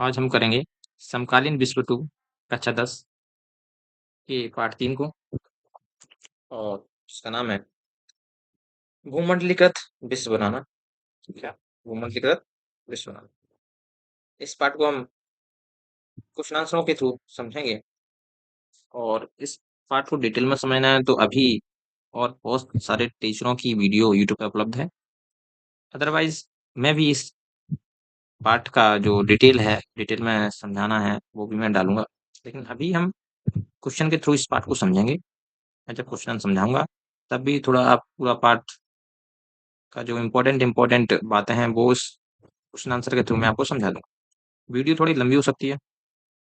आज हम करेंगे समकालीन विश्व टू कक्षा 10 के पाठ 3 को। और इसका नाम है भूमंडलीकृत विश्व बनाना। क्या? भूमंडलीकृत विश्व बनाना। इस पाठ को हम कुछ आंसरों के थ्रू समझेंगे। और इस पाठ को डिटेल में समझना है तो अभी और बहुत सारे टीचरों की वीडियो यूट्यूब पे उपलब्ध है। अदरवाइज मैं भी इस पाठ का जो डिटेल में समझाना है वो भी मैं डालूंगा। लेकिन अभी हम क्वेश्चन के थ्रू इस पाठ को समझेंगे। मैं जब क्वेश्चन समझाऊंगा तब भी थोड़ा आप पूरा पाठ का जो इम्पोर्टेंट बातें हैं वो उस क्वेश्चन आंसर के थ्रू मैं आपको समझा दूंगा। वीडियो थोड़ी लंबी हो सकती है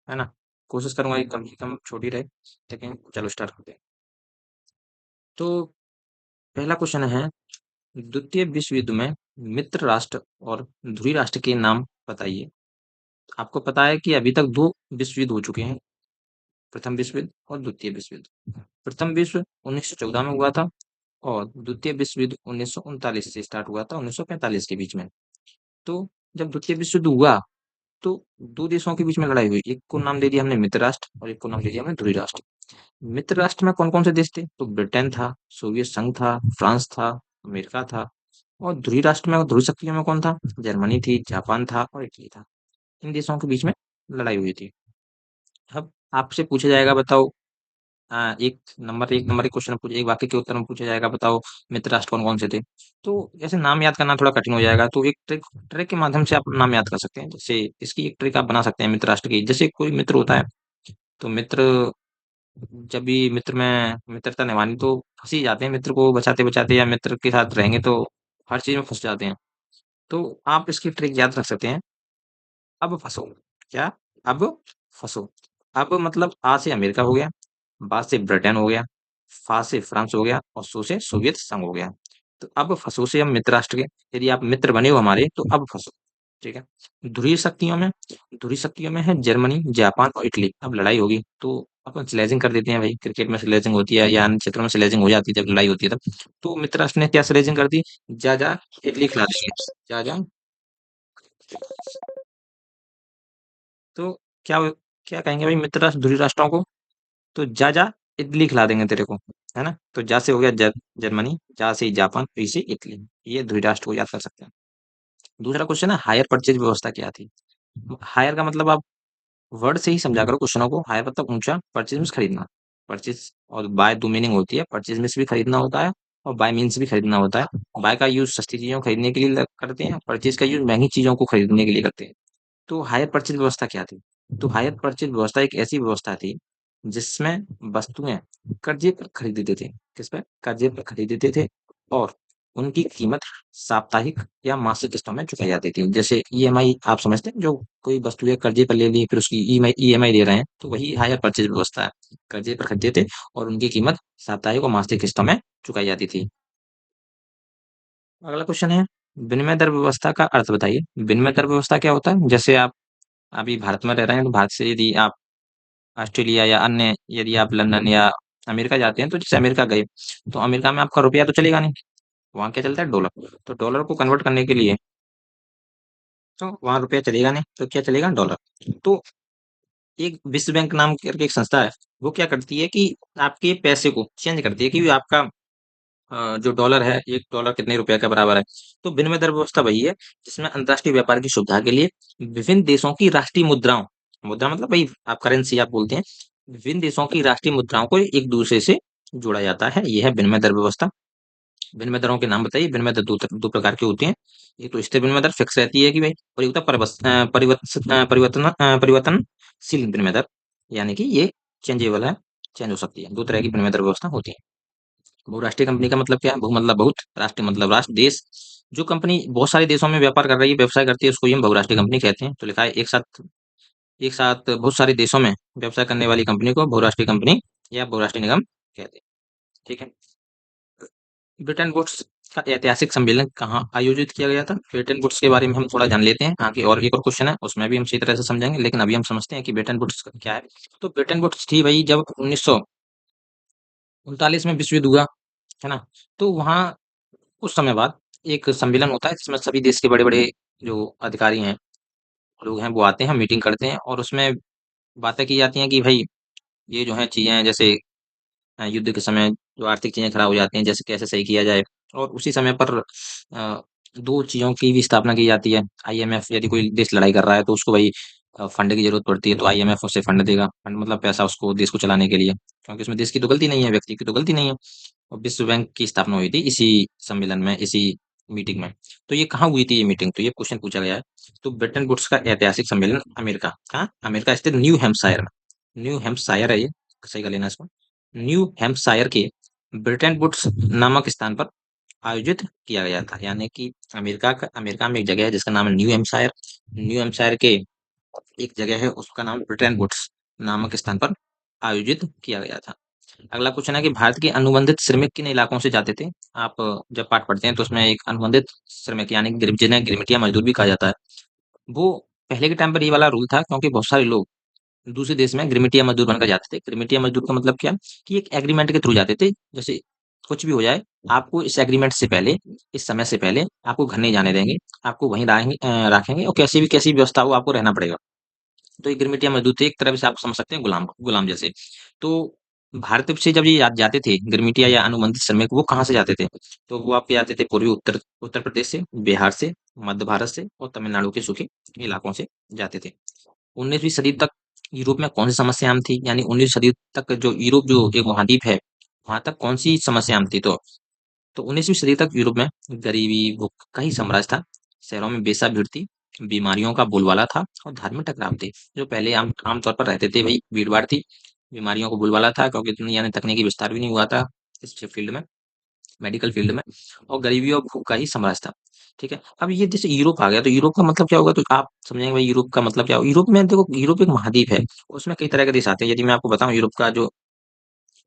ना। कोशिश करूंगा कि कम से कम छोटी रहे। लेकिन चलो स्टार्ट करते हैं। तो पहला क्वेश्चन है, द्वितीय विश्व युद्ध में मित्र राष्ट्र और ध्रुवी राष्ट्र के नाम बताइए। आपको पता है कि अभी तक दो विश्व युद्ध हो चुके हैं, प्रथम विश्व युद्ध और द्वितीय विश्व युद्ध। प्रथम विश्व 1914 में हुआ था और द्वितीय विश्व युद्ध 1939 से स्टार्ट हुआ था, 1945 के बीच में। तो जब द्वितीय विश्व युद्ध हुआ तो दो देशों के बीच में लड़ाई हुई। एक को नाम दे दिया हमने मित्र राष्ट्र और एक को नाम दे दिया हमने ध्रुवी राष्ट्र। मित्र राष्ट्र में कौन कौन से देश थे? तो ब्रिटेन था, सोवियत संघ था, फ्रांस था, अमेरिका था। और ध्रुवी राष्ट्र में, ध्रुवी शक्तियों में कौन था? जर्मनी थी, जापान था और इटली था। इन देशों के बीच में लड़ाई हुई थी। अब आपसे पूछा जाएगा, बताओ, एक नंबर के क्वेश्चन पूछे, एक वाक्य के उत्तर में पूछा जाएगा, बताओ मित्र राष्ट्र कौन कौन से थे। तो ऐसे नाम याद करना थोड़ा कठिन हो जाएगा, तो एक ट्रिक ट्रिक के माध्यम से आप नाम याद कर सकते हैं। जैसे इसकी एक ट्रिक आप बना सकते हैं मित्र राष्ट्र की। जैसे कोई मित्र होता है तो मित्र जब भी मित्र में मित्रता निभानी तो फंस ही जाते हैं, मित्र को बचाते बचाते या मित्र के साथ रहेंगे तो हर चीज में फंस जाते हैं। तो आप इसकी ट्रिक याद रख सकते हैं। अब फंसो। क्या? अब फंसो। अब मतलब आ से अमेरिका हो गया, बा से ब्रिटेन हो गया, फा से फ्रांस हो गया और सो से सोवियत संघ हो गया। तो अब फंसो से हम मित्र राष्ट्र के, यदि आप मित्र बने हो हमारे तो अब फंसो। ठीक है। ध्रुवीय शक्तियों में है जर्मनी, जापान और इटली। अब लड़ाई होगी तो अपन स्लेजिंग कर देते हैं भाई। क्रिकेट में स्लेजिंग होती है या अन्य क्षेत्रों में स्लेजिंग हो जाती है जब लड़ाई होती है तब। तो मित्र राष्ट्र ने क्या स्लेजिंग कर दी? जा जा इटली खिला देंगे। जा जा। तो क्या क्या कहेंगे भाई मित्र राष्ट्र ध्रुवीय राष्ट्रों को? तो जा जा इडली खिला देंगे तेरे को, है ना। तो जा से हो गया जर्मनी, जा से जापान, ई से इटली। ये ध्रुवीय राष्ट्र को याद कर सकते हैं। दूसरा क्वेश्चन है, हायर परचेज व्यवस्था क्या थी? हायर का मतलब आप वर्ड से ही समझा करो क्वेश्चनों को। हायर मतलब ऊंचा, परचेज मीन्स खरीदना। परचेज और बाय दो मीनिंग होती है। परचेज मीन्स भी खरीदना होता है और बाय मीन्स भी खरीदना होता है। बाय का यूज सस्ती चीजों को खरीदने के लिए करते हैं, परचेज का यूज महंगी चीजों को खरीदने के लिए करते हैं। तो हायर परचेज व्यवस्था क्या थी? तो हायर परचेज व्यवस्था एक ऐसी व्यवस्था थी जिसमें वस्तुएं कर्जे पर खरीदते थे। किस पर? कर्जे पर खरीदते थे। और उनकी कीमत साप्ताहिक या मासिक किस्तों में चुकाई जाती थी। जैसे ईएमआई आप समझते हैं, जो कोई वस्तु है कर्जे पर ले ली फिर उसकी ईएमआई दे रहे हैं, तो वही हायर परचेज व्यवस्था है। कर्जे पर खरीदते थे और उनकी कीमत साप्ताहिक और मासिक किस्तों में चुकाई जाती थी। अगला क्वेश्चन है, विनिमय दर व्यवस्था का अर्थ बताइए। विनिमय दर व्यवस्था क्या होता है? जैसे आप अभी भारत में रह रहे हैं तो भारत से यदि आप ऑस्ट्रेलिया या अन्य, यदि आप लंदन या अमेरिका जाते हैं, तो जैसे अमेरिका गए तो अमेरिका में आपका रुपया तो चलेगा नहीं। वहाँ क्या चलता है? डॉलर। तो डॉलर को कन्वर्ट करने के लिए तो वहाँ रुपया चलेगा नहीं, तो क्या चलेगा? डॉलर। तो एक विश्व बैंक नाम करके एक संस्था है, वो क्या करती है कि आपके पैसे को चेंज करती है कि आपका जो डॉलर है, एक डॉलर कितने रुपए के बराबर है। तो विनिमय दर व्यवस्था वही है जिसमें अंतर्राष्ट्रीय व्यापार की सुविधा के लिए विभिन्न देशों की राष्ट्रीय मुद्राओं, मुद्रा मतलब भाई आप करेंसी आप बोलते हैं, विभिन्न देशों की राष्ट्रीय मुद्राओं को एक दूसरे से जोड़ा जाता है। यह है विनिमय दर व्यवस्था। विनिमय दरों के नाम बताइए। विनिमय दर दो प्रकार की होती हैं। एक तो स्थिर विनिमय दर फिक्स रहती है कि भाई, और एक होता है परिवर्तनशील विनिमय दर, यानी कि ये चेंजेबल है, चेंज हो सकती है। दो तरह की विनिमय दर व्यवस्था होती है। बहुराष्ट्रीय कंपनी का मतलब क्या है? बहु मतलब बहुत, राष्ट्रीय मतलब राष्ट्र, देश। जो कंपनी बहुत सारे देशों में व्यापार कर रही है, व्यवसाय करती है, उसको ही हम बहुराष्ट्रीय कंपनी कहते हैं। तो लिखा है एक साथ बहुत सारे देशों में व्यवसाय करने वाली कंपनी को बहुराष्ट्रीय कंपनी या बहुराष्ट्रीय निगम कहते हैं। ठीक है। ब्रिटेन वुड्स का ऐतिहासिक सम्मेलन कहाँ आयोजित किया गया था? ब्रिटेन वुड्स के बारे में हम थोड़ा जान लेते हैं। आगे और एक और क्वेश्चन है, उसमें भी हम इसी तरह से समझेंगे, लेकिन अभी हम समझते हैं कि ब्रिटेन वुड्स क्या है। तो ब्रिटेन वुड्स थी भाई जब 1939 में विश्व युद्ध हुआ, है ना। तो वहाँ कुछ समय बाद एक सम्मेलन होता है जिसमें सभी देश के बड़े बड़े जो अधिकारी हैं लोग हैं वो आते हैं, मीटिंग करते हैं और उसमें बातें की जाती हैं कि भाई ये जो है चीज़ें हैं, जैसे युद्ध के समय जो आर्थिक चीज़ें खराब हो जाती हैं, जैसे कैसे सही किया जाए। और उसी समय पर 2 चीज़ों की भी स्थापना की जाती है। आईएमएफ, यदि कोई देश लड़ाई कर रहा है तो उसको भाई फंड की ज़रूरत पड़ती है, तो आईएमएफ उससे फंड देगा। फंड मतलब पैसा उसको, देश को चलाने के लिए, क्योंकि उसमें देश की तो गलती नहीं है, व्यक्ति की तो गलती नहीं है। और विश्व बैंक की स्थापना हुई थी इसी सम्मेलन में, इसी मीटिंग में। तो ये कहाँ हुई थी ये मीटिंग? तो ये क्वेश्चन पूछा गया है। तो ब्रेटन वुड्स का ऐतिहासिक सम्मेलन अमेरिका, कहाँ? अमेरिका स्थित न्यू हैम्पशायर में, न्यू हैम्पशायर है ये, सही कर लेना इसको। न्यू हैम्पशायर के ब्रिटेन वुड्स नामक स्थान पर आयोजित किया गया था। यानी कि अमेरिका में एक जगह है जिसका नाम है न्यू हैम्पशायर। न्यू हैम्पशायर के एक जगह है, उसका नाम ब्रिटेन वुड्स नामक स्थान पर आयोजित किया गया था। अगला क्वेश्चन है कि भारत के अनुबंधित श्रमिक किन इलाकों से जाते थे? आप जब पाठ पढ़ते हैं तो उसमें एक अनुबंधित श्रमिक, यानी जिन्हें गिरमिटिया मजदूर भी कहा जाता है, वो पहले के टाइम पर ये वाला रूल था, क्योंकि बहुत सारे लोग दूसरे देश में गिरमिटिया मजदूर बनकर जाते थे। गिरमिटिया मजदूर का मतलब क्या? कि एक एग्रीमेंट के थ्रू जाते थे, जैसे कुछ भी हो जाए, आपको इस एग्रीमेंट से पहले, इस समय से पहले आपको घर नहीं जाने देंगे, आपको वहीं रखेंगे और कैसी भी व्यवस्था हो आपको रहना पड़ेगा। तो ये गिरमिटिया मजदूर थे, एक तरह से आप समझ सकते हैं गुलाम गुलाम जैसे। तो भारत से जब ये जाते थे गिरमिटिया या अनुबंधित श्रमिक, वो कहाँ से जाते थे? तो वो आपके जाते थे पूर्वी उत्तर उत्तर प्रदेश से, बिहार से, मध्य भारत से और तमिलनाडु के सूखे इलाकों से जाते थे। 19वीं सदी तक यूरोप में कौन सी समस्या आम थी? यानी 19वीं सदी तक जो यूरोप, जो एक महाद्वीप है, वहां तक कौन सी समस्या आम थी? तो 19वीं सदी तक यूरोप में गरीबी, भूख का ही साम्राज्य था। शहरों में बेसा भीड़ थी, बीमारियों का बोलबाला था और धार्मिक टकराव थे। जो पहले आमतौर पर रहते थे भाई, भीड़ भाड़ थी, बीमारियों को बोलबाला था, क्योंकि इतनी यानी तकनीकी विस्तार भी नहीं हुआ था इस फील्ड में, मेडिकल फील्ड में। और गरीबी और भूख का ही साम्राज्य था। ठीक है, अब ये जैसे यूरोप आ गया, तो यूरोप का मतलब क्या होगा? तो आप समझेंगे भाई यूरोप का मतलब क्या होगा। यूरोप में देखो, यूरोप एक महाद्वीप है, उसमें कई तरह के देश आते हैं। यदि मैं आपको बताऊं यूरोप का जो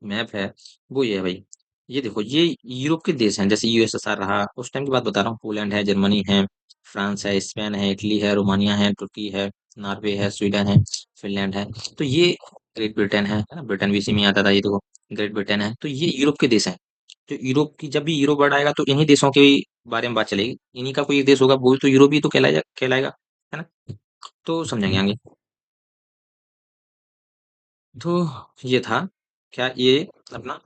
मैप है, वो ये है भाई। ये देखो, ये यूरोप के देश हैं, जैसे यूएसएसआर रहा, उस टाइम की बात बता रहा हूँ। पोलैंड है, जर्मनी है, फ्रांस है, स्पेन है, इटली है, रोमानिया है, तुर्की है, नॉर्वे है, स्वीडन है, फिनलैंड है। तो ये ग्रेट ब्रिटेन है ना, ब्रिटेन भी इसी में आता था। ये देखो, ग्रेट ब्रिटेन है। तो ये यूरोप के देश हैं। तो यूरोप की, जब भी यूरोप वर्ड आएगा तो इन्हीं देशों के बारे में बात चलेगी। इन्हीं का कोई एक देश होगा, वो तो यूरोप ही तो कहलाएगा, है ना? तो समझेंगे आगे। तो ये था, क्या ये अपना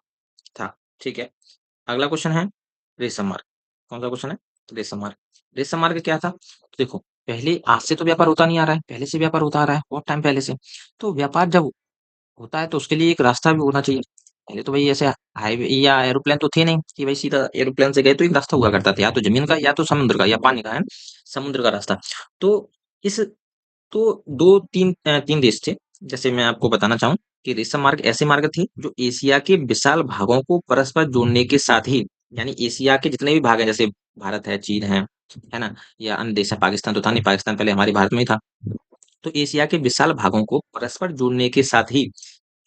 था? ठीक है। अगला क्वेश्चन है रेशम मार्क। कौन सा क्वेश्चन है? रेशम मार्क। रेशम मार्क क्या था? तो देखो, पहले आज से तो व्यापार होता नहीं आ रहा है, पहले से व्यापार होता आ रहा है, बहुत टाइम पहले से। तो व्यापार जब होता है तो उसके लिए एक रास्ता भी होना चाहिए। पहले तो भाई ऐसे हाईवे या एरोप्लेन तो थे नहीं कि भाई सीधा एरोप्लेन से गए, तो एक रास्ता हुआ करता था, या तो जमीन का, या तो समुद्र का, या पानी का, है ना? समुद्र का रास्ता। तो इस तो 3 देश थे। जैसे मैं आपको बताना चाहूँ कि रेशम मार्ग ऐसे मार्ग थे जो एशिया के विशाल भागों को परस्पर जोड़ने के साथ ही, यानी एशिया के जितने भी भाग हैं, जैसे भारत है, चीन है ना? या अन्य देश है, पाकिस्तान तो था नहीं, पाकिस्तान पहले हमारे भारत में ही था। तो एशिया के विशाल भागों को परस्पर जोड़ने के साथ ही,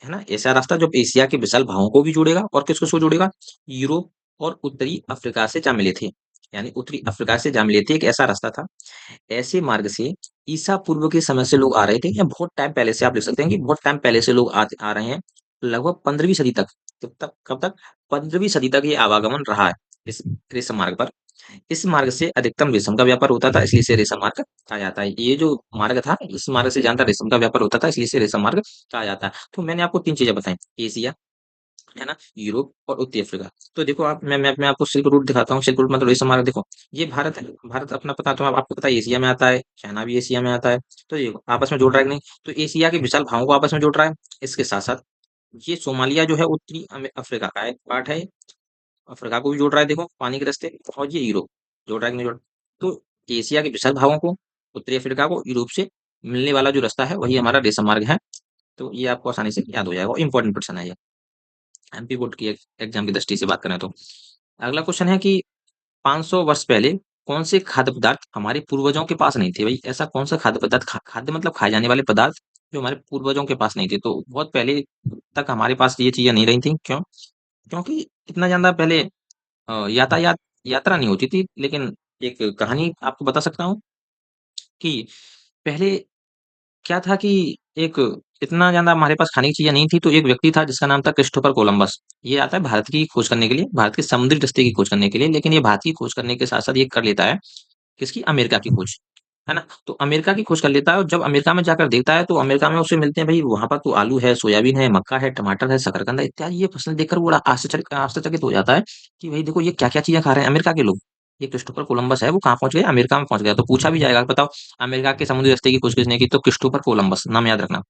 है ना, ऐसा रास्ता जो एशिया के विशाल भागों को भी जोड़ेगा, और किसको किसको जोड़ेगा? यूरोप और उत्तरी अफ्रीका से जा मिले थे। यानी उत्तरी अफ्रीका से जा मिले थे, एक ऐसा रास्ता था। ऐसे मार्ग से ईसा पूर्व के समय से लोग आ रहे थे, या बहुत टाइम पहले से, आप लिख सकते हैं कि बहुत टाइम पहले से लोग आ रहे हैं। लगभग 15वीं सदी तक। कब तक? 15वीं सदी तक ये आवागमन रहा है इस रेशम मार्ग पर। इस मार्ग से अधिकतम रेशम का व्यापार होता था, इसलिए इसे रेशम मार्ग कहा जाता है। ये जो मार्ग था, इस मार्ग से जानता रेशम का व्यापार होता था, इसलिए इसे रेशम मार्ग कहा जाता है। तो मैंने आपको 3 चीजें बताई, एशिया, है ना, यूरोप और उत्तरी अफ्रीका। तो देखो, आप मैं मैप में आपको सिल्क रूट दिखाता हूँ। सिल्क रूट मतलब रेशम मार्ग। देखो, ये भारत है, भारत अपना पता तो आपको पता है, एशिया में आता है, चाइना भी एशिया में आता है। तो ये आपस में जोड़ रहा है कि नहीं? तो एशिया के विशाल भागों को आपस में जोड़ रहा है। इसके साथ साथ ये सोमालिया जो है, उत्तरी अफ्रीका का एक पार्ट है, अफ्रीका को भी जोड़ रहा है, देखो, पानी के रास्ते। और ये यूरोप जोड़ रहा है कि नहीं जोड़? तो एशिया के विशाल भागों को, उत्तरी अफ्रीका को, यूरोप से मिलने वाला जो रास्ता है, वही हमारा रेशम मार्ग है। तो ये आपको आसानी से याद हो जाएगा, इंपॉर्टेंट प्रश्न है ये, एमपी बोर्ड की एग्जाम की दृष्टि से बात करें तो। अगला क्वेश्चन है कि 500 वर्ष पहले कौन से खाद्य पदार्थ हमारे पूर्वजों के पास नहीं थे? भाई, ऐसा कौन सा खाद्य पदार्थ, खाद्य मतलब खाए जाने वाले पदार्थ, जो हमारे पूर्वजों के पास नहीं थे? तो बहुत पहले तक हमारे पास ये चीजें नहीं रही थी। क्यों? क्योंकि इतना ज्यादा पहले यातायात, यात्रा नहीं होती थी। लेकिन एक कहानी आपको बता सकता हूँ कि पहले क्या था कि एक, इतना ज़्यादा हमारे पास खाने की चीज़ें नहीं थी, तो एक व्यक्ति था जिसका नाम था क्रिस्टोफर कोलंबस। ये आता है भारत की खोज करने के लिए, भारत के समुद्री रास्ते की खोज करने के लिए। लेकिन ये भारत की खोज करने के साथ-साथ ये कर लेता है किसकी? अमेरिका की खोज। है ना? तो अमेरिका की खोज कर लेता है और जब अमेरिका में जाकर देखता है तो अमेरिका में उसे मिलते हैं भाई वहाँ पर तो आलू है, सोयाबीन है, मक्का है, टमाटर है, शकरकंद है इत्यादि ये फसलें देखकर वो बड़ा आश्चर्यचकित हो जाता है कि भाई देखो ये क्या-क्या चीज़ें खा रहे हैं अमेरिका के लोग। ये क्रिस्टोफर कोलंबस है वो कहाँ पहुँच गया? अमेरिका में पहुँच गया। तो पूछा भी जाएगा बताओ अमेरिका के समुद्री रास्ते की खोज किसने की? तो क्रिस्टोफर कोलंबस नाम याद रखना।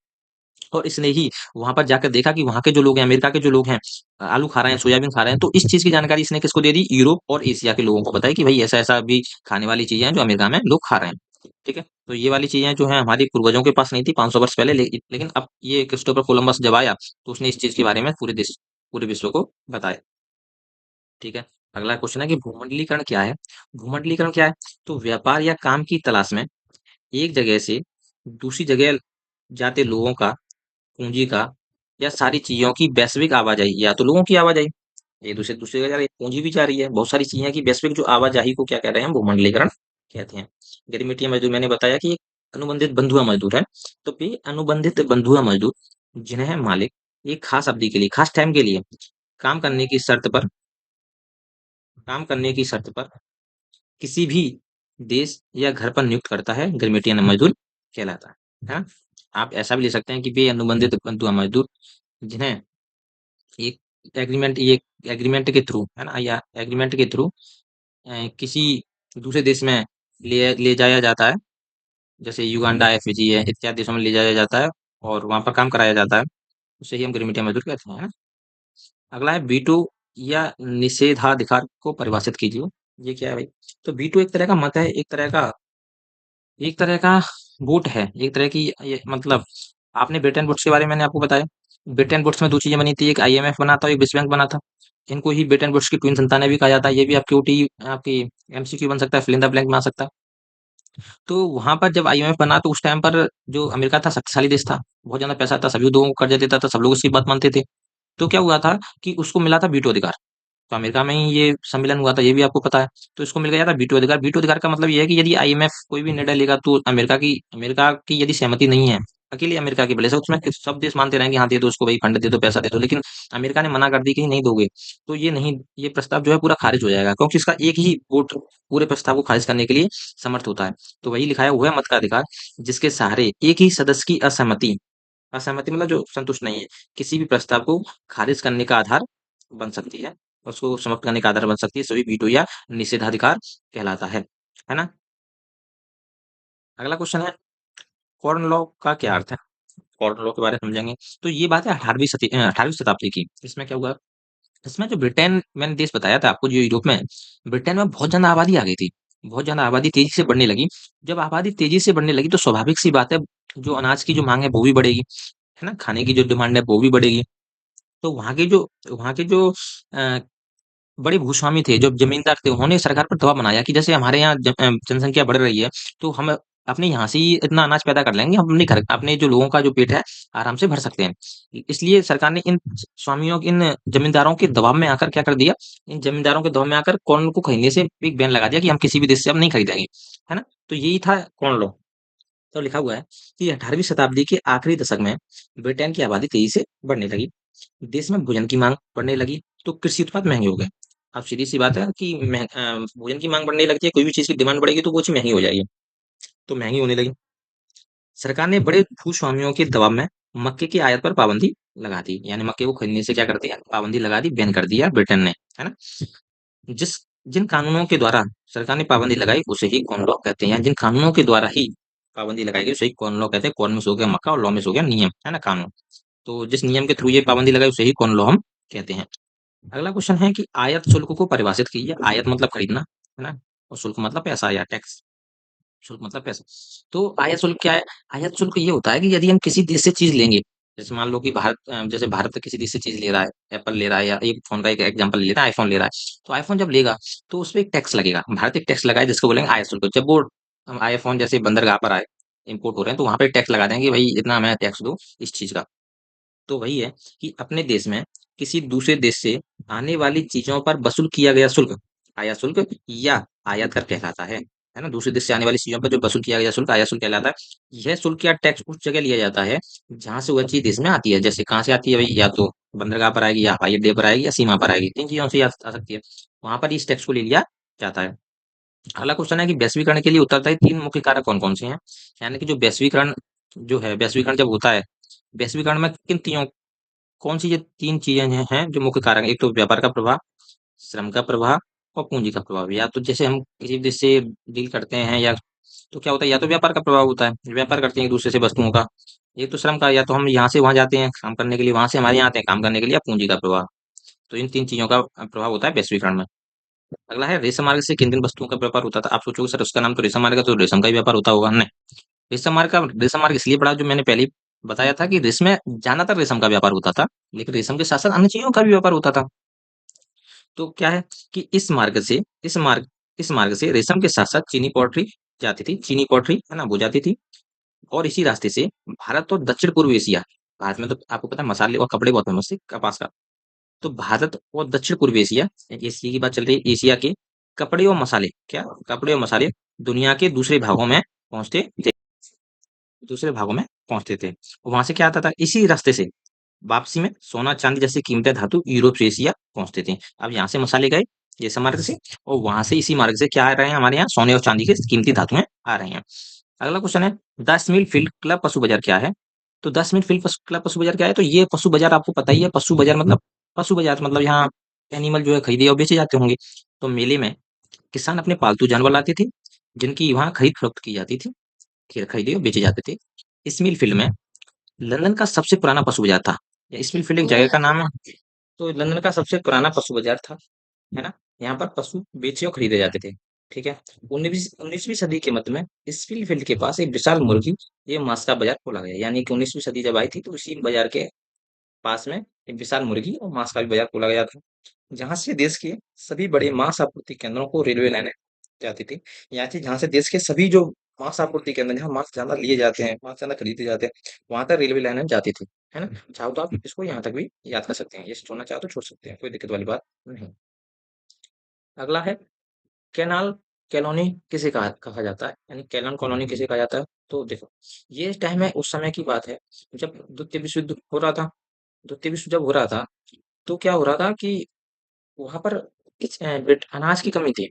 और इसने ही वहाँ पर जाकर देखा कि वहाँ के जो लोग हैं, अमेरिका के जो लोग हैं आलू खा रहे हैं, सोयाबीन खा रहे हैं, तो इस चीज़ की जानकारी इसने किसको दे दी? यूरोप और एशिया के लोगों को बताई कि भई ऐसा-ऐसा भी खाने वाली चीज़ें हैं जो अमेरिका में लोग खा रहे हैं। ठीक है? तो ये वाली चीज़ें जो हैं हमारे पूर्वजों के पास नहीं थी 500 वर्ष पहले लेकिन अब ये क्रिस्टोफर कोलंबस जब आया, तो उसने इस चीज़ के बारे में पूरे विश्व को बताया। ठीक है? अगला क्वेश्चन है कि भूमंडलीकरण क्या है? भूमंडलीकरण क्या है? तो व्यापार या काम की तलाश में एक जगह से दूसरी जगह जाते लोगों का पूंजी का या सारी चीज़ों की वैश्विक आवाजाही या तो लोगों की आवाजाही, एक दूसरे दूसरी जगह जा रही है, पूंजी भी जा रही है, बहुत सारी चीज़ें की वैश्विक जो आवाजाही को क्या कह रहे हैं? भूमंडलीकरण कहते हैं। गिरमिटिया मजदूर मैंने बताया कि एक अनुबंधित बंधुआ मजदूर है, तो ये अनुबंधित बंधुआ मजदूर जिन्हें मालिक एक खास अवधि के लिए, खास टाइम के लिए काम करने की शर्त पर काम करने की शर्त पर किसी भी देश या घर पर नियुक्त करता है, गिरमिटियन मजदूर कहलाता है ना? आप ऐसा भी ले सकते हैं कि वे अनुबंधित बंधुआ मजदूर जिन्हें एक एग्रीमेंट के थ्रू है ना या एग्रीमेंट के थ्रू किसी दूसरे देश में ले जाया जाता है जैसे युगांडा है फिजी है इत्यादि देशों में ले जाया जाता है और वहां पर काम कराया जाता है उसे ही हम गिरमिटिया मजदूर कहते हैं है ना। अगला है वीटो या निषेधाधिकार को परिभाषित कीजिए। ये क्या है भाई? तो वीटो एक तरह का मत है एक तरह का वोट है एक तरह की ये मतलब आपने ब्रिटेन वुड्स के बारे में मैंने आपको बताया। ब्रिटेन वुड्स में दो चीजें बनी थी एक आईएमएफ बना था और एक विश्व बैंक बना था। इनको ही ब्रिटेन वुड्स की ट्विन संतानें भी कहा जाता है। ये भी आपकी ओटी आपकी एमसीक्यू बन सकता है फिल इन द ब्लैंक बना सकता है। तो वहां पर जब आईएमएफ बना तो उस टाइम पर जो अमेरिका था शक्तिशाली देश था बहुत ज्यादा पैसा था सभी लोगों को कर्जा देता था सब लोग उसकी बात मानते थे। तो क्या हुआ था कि उसको मिला था वीटो अधिकार। तो अमेरिका में ही ये सम्मेलन हुआ था ये भी आपको पता है। तो इसको मिल गया था वीटो अधिकार। वीटो अधिकार का मतलब ये है कि यदि आईएमएफ कोई भी निर्णय लेगा तो अमेरिका की यदि सहमति नहीं है अकेले अमेरिका की भले से उसमें सब देश मानते रहेंगे हाँ दे दो उसको भाई फंड दे दो पैसा दे दो लेकिन अमेरिका ने मना कर दी कि नहीं दोगे तो ये प्रस्ताव जो है पूरा खारिज हो जाएगा क्योंकि इसका एक ही वोट पूरे प्रस्ताव को खारिज करने के लिए समर्थ होता है। तो वही लिखा है हुआ मत का अधिकार जिसके सहारे एक ही सदस्य की असहमति असहमति मतलब जो संतुष्ट नहीं है किसी भी प्रस्ताव को खारिज करने का आधार बन सकती है उसको समाप्त करने का आधार बन सकती है सभी वीटो या निषेधाधिकार कहलाता है ना। अगला क्वेश्चन है कॉर्न लॉ का क्या अर्थ है? कॉर्न लॉ के बारे में समझेंगे। तो ये बात है 18वीं शताब्दी की। इसमें क्या हुआ इसमें जो ब्रिटेन मैंने देश बताया था आपको जो यूरोप में ब्रिटेन में बहुत ज्यादा आबादी आ गई थी। बहुत ज्यादा आबादी तेजी से बढ़ने लगी। जब आबादी तेजी से बढ़ने लगी तो स्वाभाविक सी बात है जो अनाज की जो मांग है वो भी बढ़ेगी है ना खाने की जो डिमांड है वो भी बढ़ेगी। तो वहाँ के जो बड़े भूस्वामी थे, जो जमींदार थे, उन्होंने सरकार पर दबाव बनाया कि जैसे हमारे यहाँ जनसंख्या बढ़ रही है, तो हम अपने यहाँ से ही इतना अनाज पैदा कर लेंगे, हम अपने घर अपने जो लोगों का जो पेट है, आराम से भर सकते हैं। इसलिए सरकार ने इन जमींदारों के दबाव में आकर क्या कर दिया, इन जमींदारों के दबाव में आकर कॉर्न को खरीदने से एक बैन लगा दिया कि हम किसी भी देश से अब नहीं खरीदेंगे, है ना? तो यही था कॉर्न लॉ। तो लिखा हुआ है कि 18वीं शताब्दी के आखिरी दशक में ब्रिटेन की आबादी तेजी से बढ़ने लगी। देश में भोजन की मांग बढ़ने लगी, तो कृषि उत्पाद महंगे हो गए। अब सीधी-सी बात है कि भोजन की मांग बढ़ने लगती है, कोई भी चीज़ की डिमांड बढ़ेगी तो वो चीज़ महँगी हो जाएगी, तो महँगी होने लगी। सरकार ने बड़े भूस्वामियों के दबाव में मक्के की आयात पर पाबंदी लगा दी, यानी मक्के को खरीदने से क्या कर दिया, पाबंदी लगा दी, बैन कर दिया ब्रिटेन ने, है ना? जिस जिन कानूनों के द्वारा सरकार ने पाबंदी लगाई, उसे ही कॉमन लॉ कहते हैं, या जिन कानूनों के द्वारा ही पाबंदी लगाई गई, उसे ही कॉमन लॉ कहते हैं। कॉमन में से हो गया मक्का और लॉ में से हो गया नियम, है ना, कानून। तो जिस नियम के थ्रू ये पाबंदी लगाई, उसे ही कॉमन लॉ हम कहते हैं। अगला क्वेश्चन है कि आयात शुल्क को परिभाषित कीजिए। आयात मतलब खरीदना, है ना? और शुल्क मतलब पैसा या टैक्स। शुल्क मतलब पैसा। तो आयात शुल्क क्या है? आयात शुल्क ये होता है कि यदि हम किसी देश से चीज़ लेंगे, जैसे मान लो कि जैसे भारत किसी देश से चीज़ ले रहा है, एप्पल ले रहा है या एक फ़ोन का एक एग्ज़ाम्पल ले लेते हैं, आईफ़ोन ले रहा है। तो आईफ़ोन जब लेगा, तो उसपे एक टैक्स लगेगा। भारत एक टैक्स लगाए जिसको बोलेंगे आयात शुल्क। जब वो आईफ़ोन जैसे बंदरगाह पर आए, इम्पोर्ट हो रहे हैं, तो वहाँ पे टैक्स लगा देंगे, भई इतना हमें टैक्स दो इस चीज़ का। तो वही है कि अपने देश में किसी दूसरे देश से आने वाली चीजों पर वसूल किया गया शुल्क आयात शुल्क या आयात कर कहलाता है ना। दूसरे देश से आने वाली चीजों पर जो वसूल किया गया शुल्क आयात शुल्क कहलाता है। यह शुल्क या टैक्स उस जगह लिया जाता है जहां से वह चीज देश में आती है। जैसे कहाँ से आती है भाई, या तो बंदरगाह पर आएगी या हवाई अड्डे पर आएगी या सीमा पर आएगी, तीन चीजों से आ सकती है। वहां पर इस टैक्स को ले लिया जाता है। अगला क्वेश्चन है कि वैश्वीकरण के लिए उत्तरदायी 3 मुख्य कारक कौन-कौन से हैं? यानी कि जो वैश्वीकरण जो है, वैश्वीकरण जब होता है, वैश्वीकरण में किन तीनों कौन-सी ये 3 चीज़ें हैं जो मुख्य कारण हैं? एक तो व्यापार का प्रभाव, श्रम का प्रभाव और पूँजी का प्रभाव। या तो जैसे हम किसी देश से डील करते हैं या तो क्या होता है, या तो व्यापार का प्रभाव होता है, व्यापार करते हैं एक-दूसरे से वस्तुओं का। एक तो श्रम का, या तो हम यहाँ से वहाँ जाते हैं काम करने के लिए, वहाँ से हमारे यहाँ आते हैं काम करने के लिए, या पूँजी का प्रभाव। तो इन 3 चीज़ों का प्रभाव होता है वैश्वीकरण में। अगला है रेशम मार्ग से किन-किन वस्तुओं का व्यापार होता था? आप सोचोगे सर उसका नाम तो रेशम मार्ग है, तो रेशम का ही व्यापार होता होगा। नहीं, रेशम मार्ग इसलिए पड़ा, जो मैंने पहले ही बताया था कि इसमें ज्यादातर रेशम का व्यापार होता था, लेकिन रेशम के साथ-साथ अन्य चीज़ों का भी व्यापार होता था। तो क्या है कि इस मार्ग से रेशम के साथ-साथ चीनी पॉटरी जाती थी, चीनी पॉटरी, है ना? वो जाती थी। और इसी रास्ते से भारत और दक्षिण पूर्व एशिया, भारत में तो आपको पता है मसाले और कपड़े बहुत फेमस थे, कपास का। तो भारत और दक्षिण पूर्व एशिया, एशिया की बात चल रही है, एशिया के कपड़े और मसाले, क्या? कपड़े और मसाले दुनिया के पहुँचते दूसरे भागों में पहुँचते थे। और वहाँ से क्या आता था? इसी रास्ते से वापसी में सोना, चांदी जैसे कीमती धातु यूरोप से एशिया पहुँचते थे। अब यहाँ से मसाले गए ये मार्ग से, और वहाँ से इसी मार्ग से क्या आ रहे हैं हमारे यहाँ? सोने और चांदी के कीमती धातुएँ आ रही हैं। अगला क्वेश्चन है 10 मील फील्ड क्लब पशु बाजार क्या है? तो 10 मील फील्ड क्लब पशु बाजार क्या है? तो ये पशु बाजार आपको पता ही है, पशु बाजार मतलब यहाँ एनिमल जो है खरीदे और बेचे जाते होंगे। तो मेले में किसान अपने पालतू जानवर लाते थे, जिनकी वहाँ खरीद फरोख्त की जाती थी, खरीदे और बेचे जाते थे। इस मिल फील्ड में लंदन का सबसे पुराना पशु बाजार था। या स्मिल फील्ड एक जगह का नाम है। तो लंदन का सबसे पुराना पशु बाजार था, है ना? यहाँ पर पशु बेचे और खरीदे जाते थे। ठीक है। 19वीं सदी के मध्य में स्मिल फील्ड के पास एक विशाल मुर्गी ये मांस का बाजार खोला गया। यानी कि 19वीं सदी जब आई थी, तो इसी बाजार के पास में एक विशाल मुर्गी और मांस का भी बाजार खोला गया था, जहाँ से देश के सभी बड़े मांस आपूर्ति केंद्रों को रेलवे लाइनें जाती थी। यहाँ से जहाँ से देश के सभी जो मांस आपूर्ति केंद्र, जहाँ मांस ज्यादा लिए जाते हैं, मांस ज्यादा खरीदे जाते हैं, वहां तक रेलवे लाइनें जाती थी, है ना? चाहो तो आप इसको यहाँ तक भी याद कर सकते हैं, ये छोड़ना चाहो तो छोड़ सकते हैं, कोई दिक्कत वाली बात नहीं। अगला है कैनाल कॉलोनी किसे कहा जाता है? यानी कैनाल कॉलोनी किसे कहा जाता है? तो देखो, ये टाइम है, उस समय की बात है जब द्वितीय विश्व युद्ध हो रहा था। द्वितीय विश्व जब हो रहा था, तो क्या हो रहा था कि वहाँ पर अनाज की कमी थी।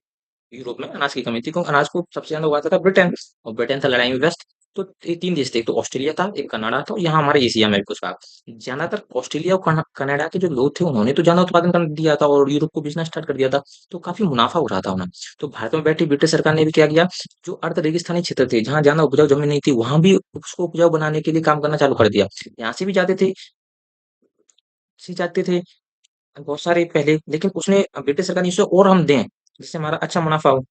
यूरोप में अनाज की कमी थी, क्योंकि अनाज को सबसे ज्यादा उगाता था ब्रिटेन, और ब्रिटेन था लड़ाई में व्यस्त। तो ये 3 देश थे, एक तो ऑस्ट्रेलिया था, एक कनाडा था, और यहाँ हमारे एशिया में भी कुछ भाग। ज्यादातर ऑस्ट्रेलिया और कनाडा के जो लोग थे, उन्होंने तो ज्यादा उत्पादन कर दिया था और यूरोप को बेचना स्टार्ट कर दिया था। तो काफी मुनाफा हो रहा था उन्हें। तो भारत में बैठी ब्रिटिश सरकार ने भी क्या किया, जो अर्ध रेगिस्तानी क्षेत्र थे, जहाँ ज्यादा उपजाऊ जमीन नहीं थी, वहां भी उसको उपजाऊ बनाने के लिए काम करना चालू कर दिया। यहाँ से जाते थे बहुत सारे पहले, लेकिन उसने ब्रिटिश सरकार ने इसे और हम दें, जिससे हमारा अच्छा मुनाफा हो।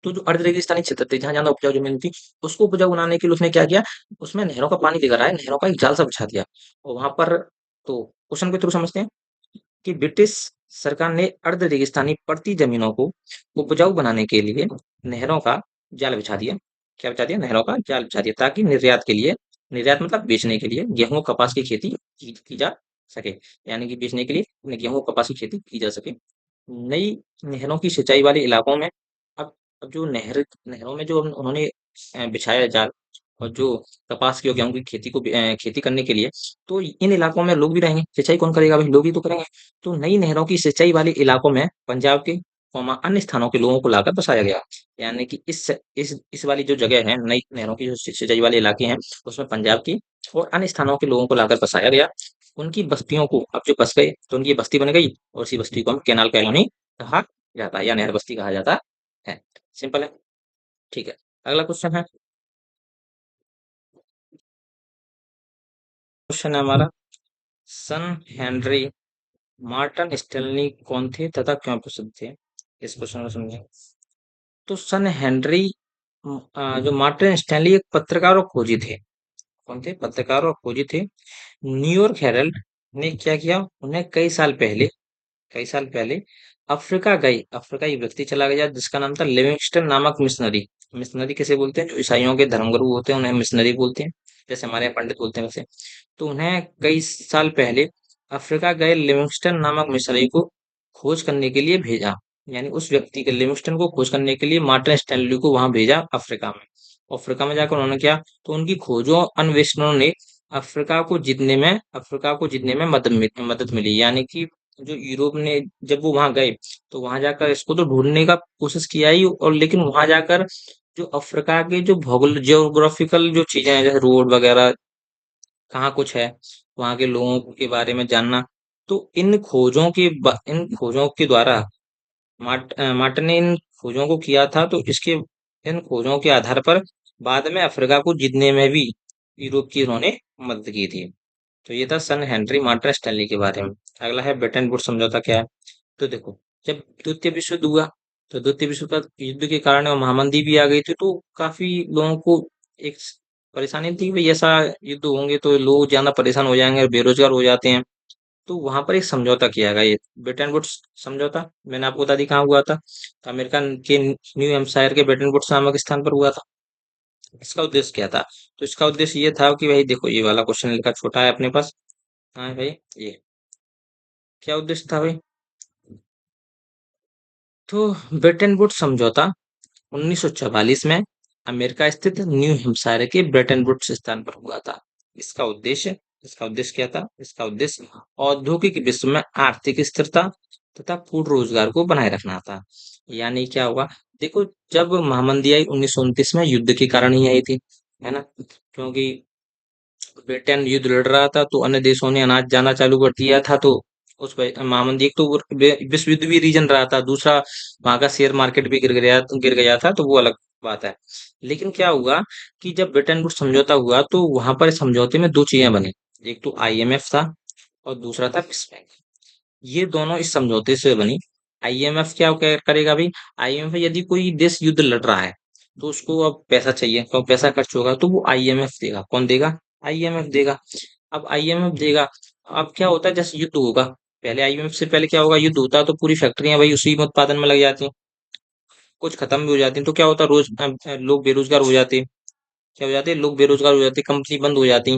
तो जो अर्ध रेगिस्तानी क्षेत्र थे, जहाँ ज्यादा उपजाऊ जमीन थी, उसको उपजाऊ बनाने के लिए उसने क्या किया, उसमें नहरों का पानी लेकर आया, नहरों का एक जाल सा बिछा दिया। और वहां पर, तो क्वेश्चन के थ्रू समझते हैं कि ब्रिटिश सरकार ने अर्ध रेगिस्तानी पड़ती जमीनों को उपजाऊ बनाने के लिए नहरों का जाल बिछा दिया। क्या बिछा दिया? नहरों का जाल बिछा दिया, ताकि निर्यात के लिए, निर्यात मतलब बेचने के लिए, गेहूं कपास की खेती की जा सके। यानी कि बेचने के लिए गेहूं कपास की खेती की जा सके। नई नहरों की सिंचाई वाले इलाकों में, अब जो नहरों में जो उन्होंने बिछाया जाल, और जो कपास की और गेहूं की खेती करने के लिए, तो इन इलाकों में लोग भी रहेंगे, सिंचाई कौन करेगा भाई? लोग ही तो करेंगे। तो नई नहरों की सिंचाई वाले इलाकों में पंजाब के अन्य स्थानों के लोगों को लाकर बसाया गया। यानी कि इस वाली जो जगह है, नई नहरों की जो सिंचाई वाले इलाके हैं, उसमें पंजाब की और अन्य स्थानों के लोगों को लाकर बसाया गया। उनकी बस्तियों को अब जो बस गए, तो उनकी बस्ती बन गई, और उसी बस्ती को हम कैनाल कॉलोनी कहा जाता है, या नहर बस्ती कहा जाता है। सिंपल है। ठीक है। अगला क्वेश्चन है हमारा, सन हेनरी मार्टन स्टेनली कौन थे तथा क्यों प्रसिद्ध थे? इस क्वेश्चन को समझें। तो सन हेनरी जो मार्टिन स्टैनली एक पत्रकार और खोजी थे। कौन थे? पत्रकार और खोजी थे। न्यूयॉर्क हेरल्ड ने क्या किया, उन्हें कई साल पहले अफ्रीका एक व्यक्ति चला गया, जिसका नाम था लिविंगस्टन नामक मिशनरी। मिशनरी किसे बोलते हैं? जो ईसाइयों के धर्मगुरु होते हैं, उन्हें मिशनरी बोलते हैं, जैसे हमारे यहाँ पंडित बोलते हैं वैसे। तो उन्हें कई साल पहले अफ्रीका गए लिविंगस्टन नामक मिशनरी को खोज करने के लिए भेजा। यानी उस व्यक्ति के, लिविंगस्टन को खोज करने के लिए मार्टिन स्टैनली को वहां भेजा अफ्रीका में। अफ्रीका में जाकर उन्होंने क्या, तो उनकी खोजों अन्वेषणों ने अफ्रीका को जीतने में मदद मिली। यानी कि जो यूरोप ने जब वो वहां गए तो वहां जाकर इसको तो ढूंढने का कोशिश किया ही, और लेकिन वहां जाकर जो अफ्रीका के जो भौगोल जियोग्राफिकल जो चीजें हैं, जैसे रोड वगैरह कहाँ कुछ है, वहां के लोगों के बारे में जानना, तो इन खोजों के द्वारा मार्टिन ने इन खोजों को किया था। तो इसके इन खोजों के आधार पर बाद में अफ्रीका को जीतने में भी यूरोप की उन्होंने मदद की थी। तो ये था सन हेनरी मार्टिन स्टैनली के बारे में। अगला है ब्रेटन वुड्स समझौता क्या है। तो देखो, जब द्वितीय विश्व युद्ध हुआ तो द्वितीय विश्व का युद्ध के कारण महामंदी भी आ गई थी, तो काफी लोगों को एक परेशानी थी कि भाई ऐसा युद्ध होंगे तो लोग ज्यादा परेशान हो जाएंगे और बेरोजगार हो जाते हैं। तो वहां पर एक समझौता किया गया, ये ब्रेटन वुड्स समझौता। मैंने आपको बता दी कहाँ हुआ था, तो अमेरिका के न्यू हैम्पशायर के ब्रेटन वुड्स नामक स्थान पर हुआ था। इसका उद्देश्य क्या था? तो इसका उद्देश्य ये था कि भाई देखो, ये वाला क्वेश्चन लिखा छोटा है अपने पास। हाँ भाई, ये क्या उद्देश्य था भाई? तो ब्रेटन वुड्स समझौता 1944 में अमेरिका स्थित न्यू हैम्पशायर के ब्रेटन वुड्स स्थान पर हुआ था। इसका उद्देश्य इसका उद्देश्य क्या था? इसका उद्देश्य औद्योगिक विश्व में आर्थिक स्थिरता तथा पूर्ण रोजगार को बनाए रखना था। यानी क्या हुआ? देखो, जब महामंदी आई 1929 में, युद्ध के कारण ही आई थी, है ना? क्योंकि ब्रिटेन युद्ध लड़ रहा था तो अन्य देशों ने अनाज जाना चालू कर दिया था। तो उस पर महामंदी, एक तो वो विश्व युद्ध भी रीजन रहा था, दूसरा वहां का शेयर मार्केट भी गिर गया था, तो वो अलग बात है। लेकिन क्या हुआ कि जब ब्रिटेन वुड्स समझौता हुआ तो वहां पर इस समझौते में दो चीजें बनी। एक तो आईएमएफ था और दूसरा था विश्व बैंक। ये दोनों इस समझौते से बनी। आईएमएफ क्या क्या करेगा भाई? आईएमएफ, यदि कोई देश युद्ध लड़ रहा है तो उसको अब पैसा चाहिए, तो पैसा खर्च होगा तो वो आईएमएफ देगा। कौन देगा? आईएमएफ देगा। अब आईएमएफ देगा। अब क्या होता है, जैसे युद्ध होगा, पहले आईएमएफ से पहले क्या होगा, युद्ध होता है तो पूरी फैक्ट्रियां भाई उसी में उत्पादन में लग जाती हैं, कुछ खत्म भी हो जाती हैं, तो क्या होता है, लोग बेरोजगार हो जाते हैं। क्या हो जाते हैं? लोग बेरोजगार हो जाते हैं, कंपनी बंद हो जाती,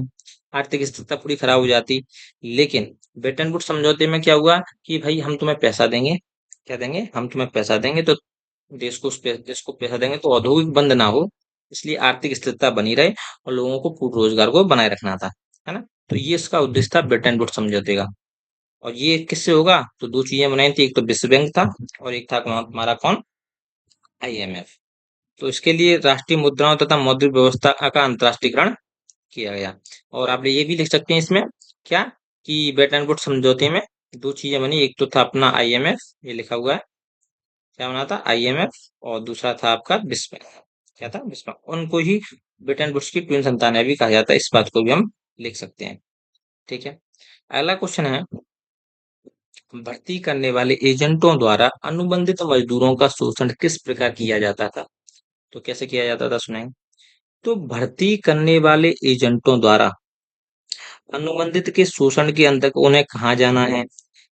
आर्थिक स्थिति पूरी खराब हो जाती। लेकिन ब्रेटन वुड्स समझौते में क्या हुआ कि भाई हम तुम्हें पैसा देंगे। क्या देंगे? हम तुम्हें पैसा देंगे, तो देश को पैसा देंगे तो औद्योगिक बंद ना हो, इसलिए आर्थिक स्थिरता बनी रहे और लोगों को पूर्ण रोजगार को बनाए रखना था, है ना? तो ये इसका उद्देश्य था ब्रेटन वुड्स समझौते का। और ये किससे होगा? तो दो चीजें बनाई थी, एक तो विश्व बैंक था और एक था हमारा कौन? आईएमएफ। तो इसके लिए राष्ट्रीय मुद्राओं तथा मौद्रिक व्यवस्था का अंतरराष्ट्रीयकरण किया गया। और आप ये भी लिख सकते हैं इसमें, क्या, कि ब्रेटन वुड्स समझौते में दो चीजें बनी, एक तो था अपना आईएमएफ, ये लिखा हुआ है, क्या बना था? आईएमएफ। और दूसरा था आपका विश्व बैंक। क्या था? विश्व बैंक। उनको ही ब्रिटेन वुड्स की ट्विन संतानें भी कहा जाता है, इस बात को भी हम लिख सकते हैं। ठीक है। अगला क्वेश्चन है, भर्ती करने वाले एजेंटों द्वारा अनुबंधित मजदूरों का शोषण किस प्रकार किया जाता था? तो कैसे किया जाता था, सुनाएंगे। तो भर्ती करने वाले एजेंटों द्वारा अनुबंधित के शोषण के अंतर्गत उन्हें कहाँ जाना है,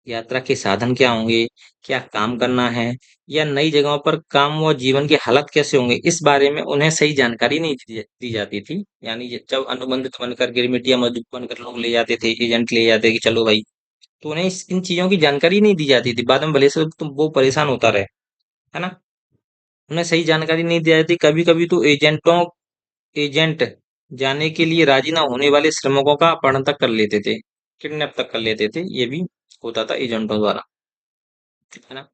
यात्रा के साधन क्या होंगे, क्या काम करना है, या नई जगहों पर काम व जीवन के हालात कैसे होंगे, इस बारे में उन्हें सही जानकारी नहीं दी जाती थी। यानी जब अनुबंधित बनकर गिरमिटिया मजदूर बनकर लोग ले जाते थे, एजेंट ले जाते कि चलो भाई, तो उन्हें इन चीजों की जानकारी नहीं दी जाती थी। बाद में भले से तुम वो परेशान होता रहे, है ना? उन्हें सही जानकारी नहीं दी जाती। कभी कभी तो एजेंट जाने के लिए राजी ना होने वाले श्रमिकों का अपहरण तक कर लेते थे, किडनैप तक कर लेते थे, ये भी होता था एजेंटों द्वारा, है ना?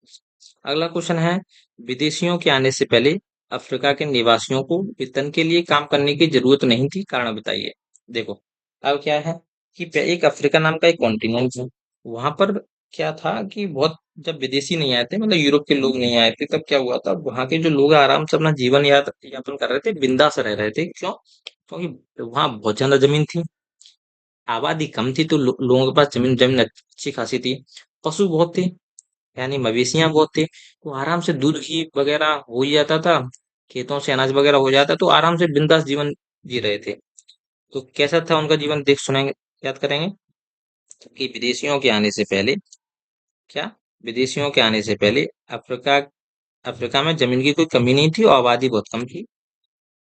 अगला क्वेश्चन है, विदेशियों के आने से पहले अफ्रीका के निवासियों को वेतन के लिए काम करने की जरूरत नहीं थी, कारण बताइए। देखो, अब क्या है कि एक अफ्रीका नाम का एक कॉन्टिनेंट है, वहां पर क्या था कि बहुत, जब विदेशी नहीं आए थे, मतलब यूरोप के लोग नहीं आए थे, तब क्या हुआ था, वहां के जो लोग आराम से अपना जीवन यापन कर रहे थे, बिंदास रह रहे थे। क्यों? क्योंकि वहां बहुत ज्यादा जमीन थी, आबादी कम थी, तो लोगों के पास जमीन जमीन अच्छी खासी थी, पशु बहुत थे, यानी मवेशियां बहुत थे, तो आराम से दूध घी वगैरह हो ही जाता था, खेतों से अनाज वगैरह हो जाता, तो आराम से बिंदास जीवन जी रहे थे। तो कैसा था उनका जीवन, देख सुनाएंगे, याद करेंगे कि विदेशियों के आने से पहले, क्या, विदेशियों के आने से पहले अफ्रीका अफ्रीका में जमीन की कोई कमी नहीं थी और आबादी बहुत कम थी।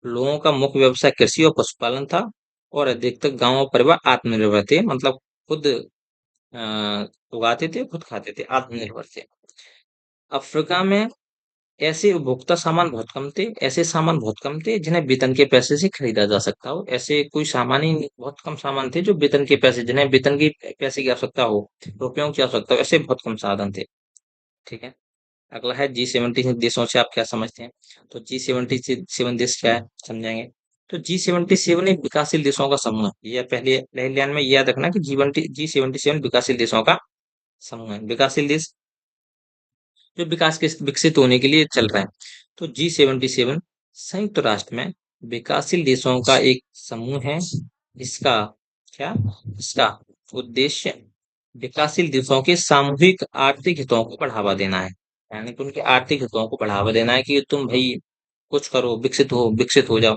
लोगों का मुख्य व्यवसाय कृषि और पशुपालन था, और अधिकतर गांव और परिवार आत्मनिर्भर थे, मतलब खुद उगाते थे, खुद खाते थे, आत्मनिर्भर थे। अफ्रीका में ऐसे उपभोक्ता सामान बहुत कम थे, ऐसे सामान बहुत कम थे जिन्हें वेतन के पैसे से खरीदा जा सकता हो। ऐसे कोई सामान ही बहुत कम सामान थे जो वेतन के पैसे, जिन्हें वेतन के पैसे की आवश्यकता हो, रुपयों की आवश्यकता हो, ऐसे बहुत कम साधन थे। ठीक है। अगला है G70 देशों से आप क्या समझते हैं? तो G77 देश क्या है, समझेंगे। तो G77 एक विकासशील देशों का समूह है। ये पहले पहले लाइन में ये याद रखना कि G77 विकासशील देशों का समूह है। विकासशील देश जो विकास के विकसित होने के लिए चल रहे हैं। तो G77 संयुक्त राष्ट्र में विकासशील देशों का एक समूह है। इसका क्या, इसका उद्देश्य विकासशील देशों के सामूहिक आर्थिक हितों को बढ़ावा देना है। यानी कि उनके आर्थिक हितों को बढ़ावा देना है कि तुम भाई कुछ करो, विकसित हो जाओ।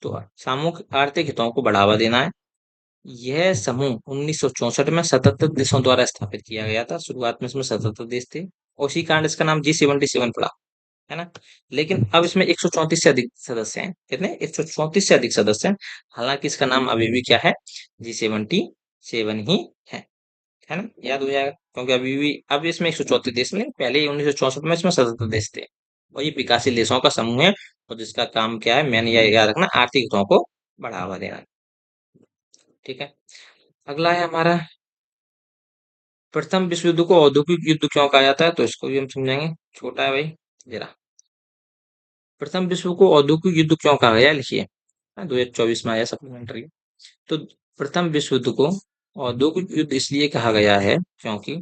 तो सामूहिक आर्थिक हितों को बढ़ावा देना है। यह समूह 1964 में 77 देशों द्वारा स्थापित किया गया था। शुरुआत में इसमें 77 देश थे, और उसी कारण इसका नाम G77 पड़ा, है ना। लेकिन अब इसमें 134 से अधिक सदस्य हैं। कितने? 134 से अधिक सदस्य हैं। हालांकि इसका नाम अभी भी क्या है, G77 ही है। है ना, याद हो जाएगा, क्योंकि अभी भी अब इसमें 134 देश में, पहले ही 1964 में इसमें 77 देश थे। और ये विकासशील देशों का समूह है, और जिसका काम क्या है, मैंने यह याद रखना, आर्थिक हितों को बढ़ावा देना। ठीक है। अगला है हमारा, प्रथम विश्व युद्ध को औद्योगिक युद्ध क्यों कहा जाता है? तो इसको भी हम समझेंगे। छोटा है भाई जरा। प्रथम विश्व को औद्योगिक युद्ध क्यों कहा गया है? लिखिए। 2024 में आया सप्लीमेंट्री। तो प्रथम विश्व युद्ध को औद्योगिक युद्ध इसलिए कहा गया है क्योंकि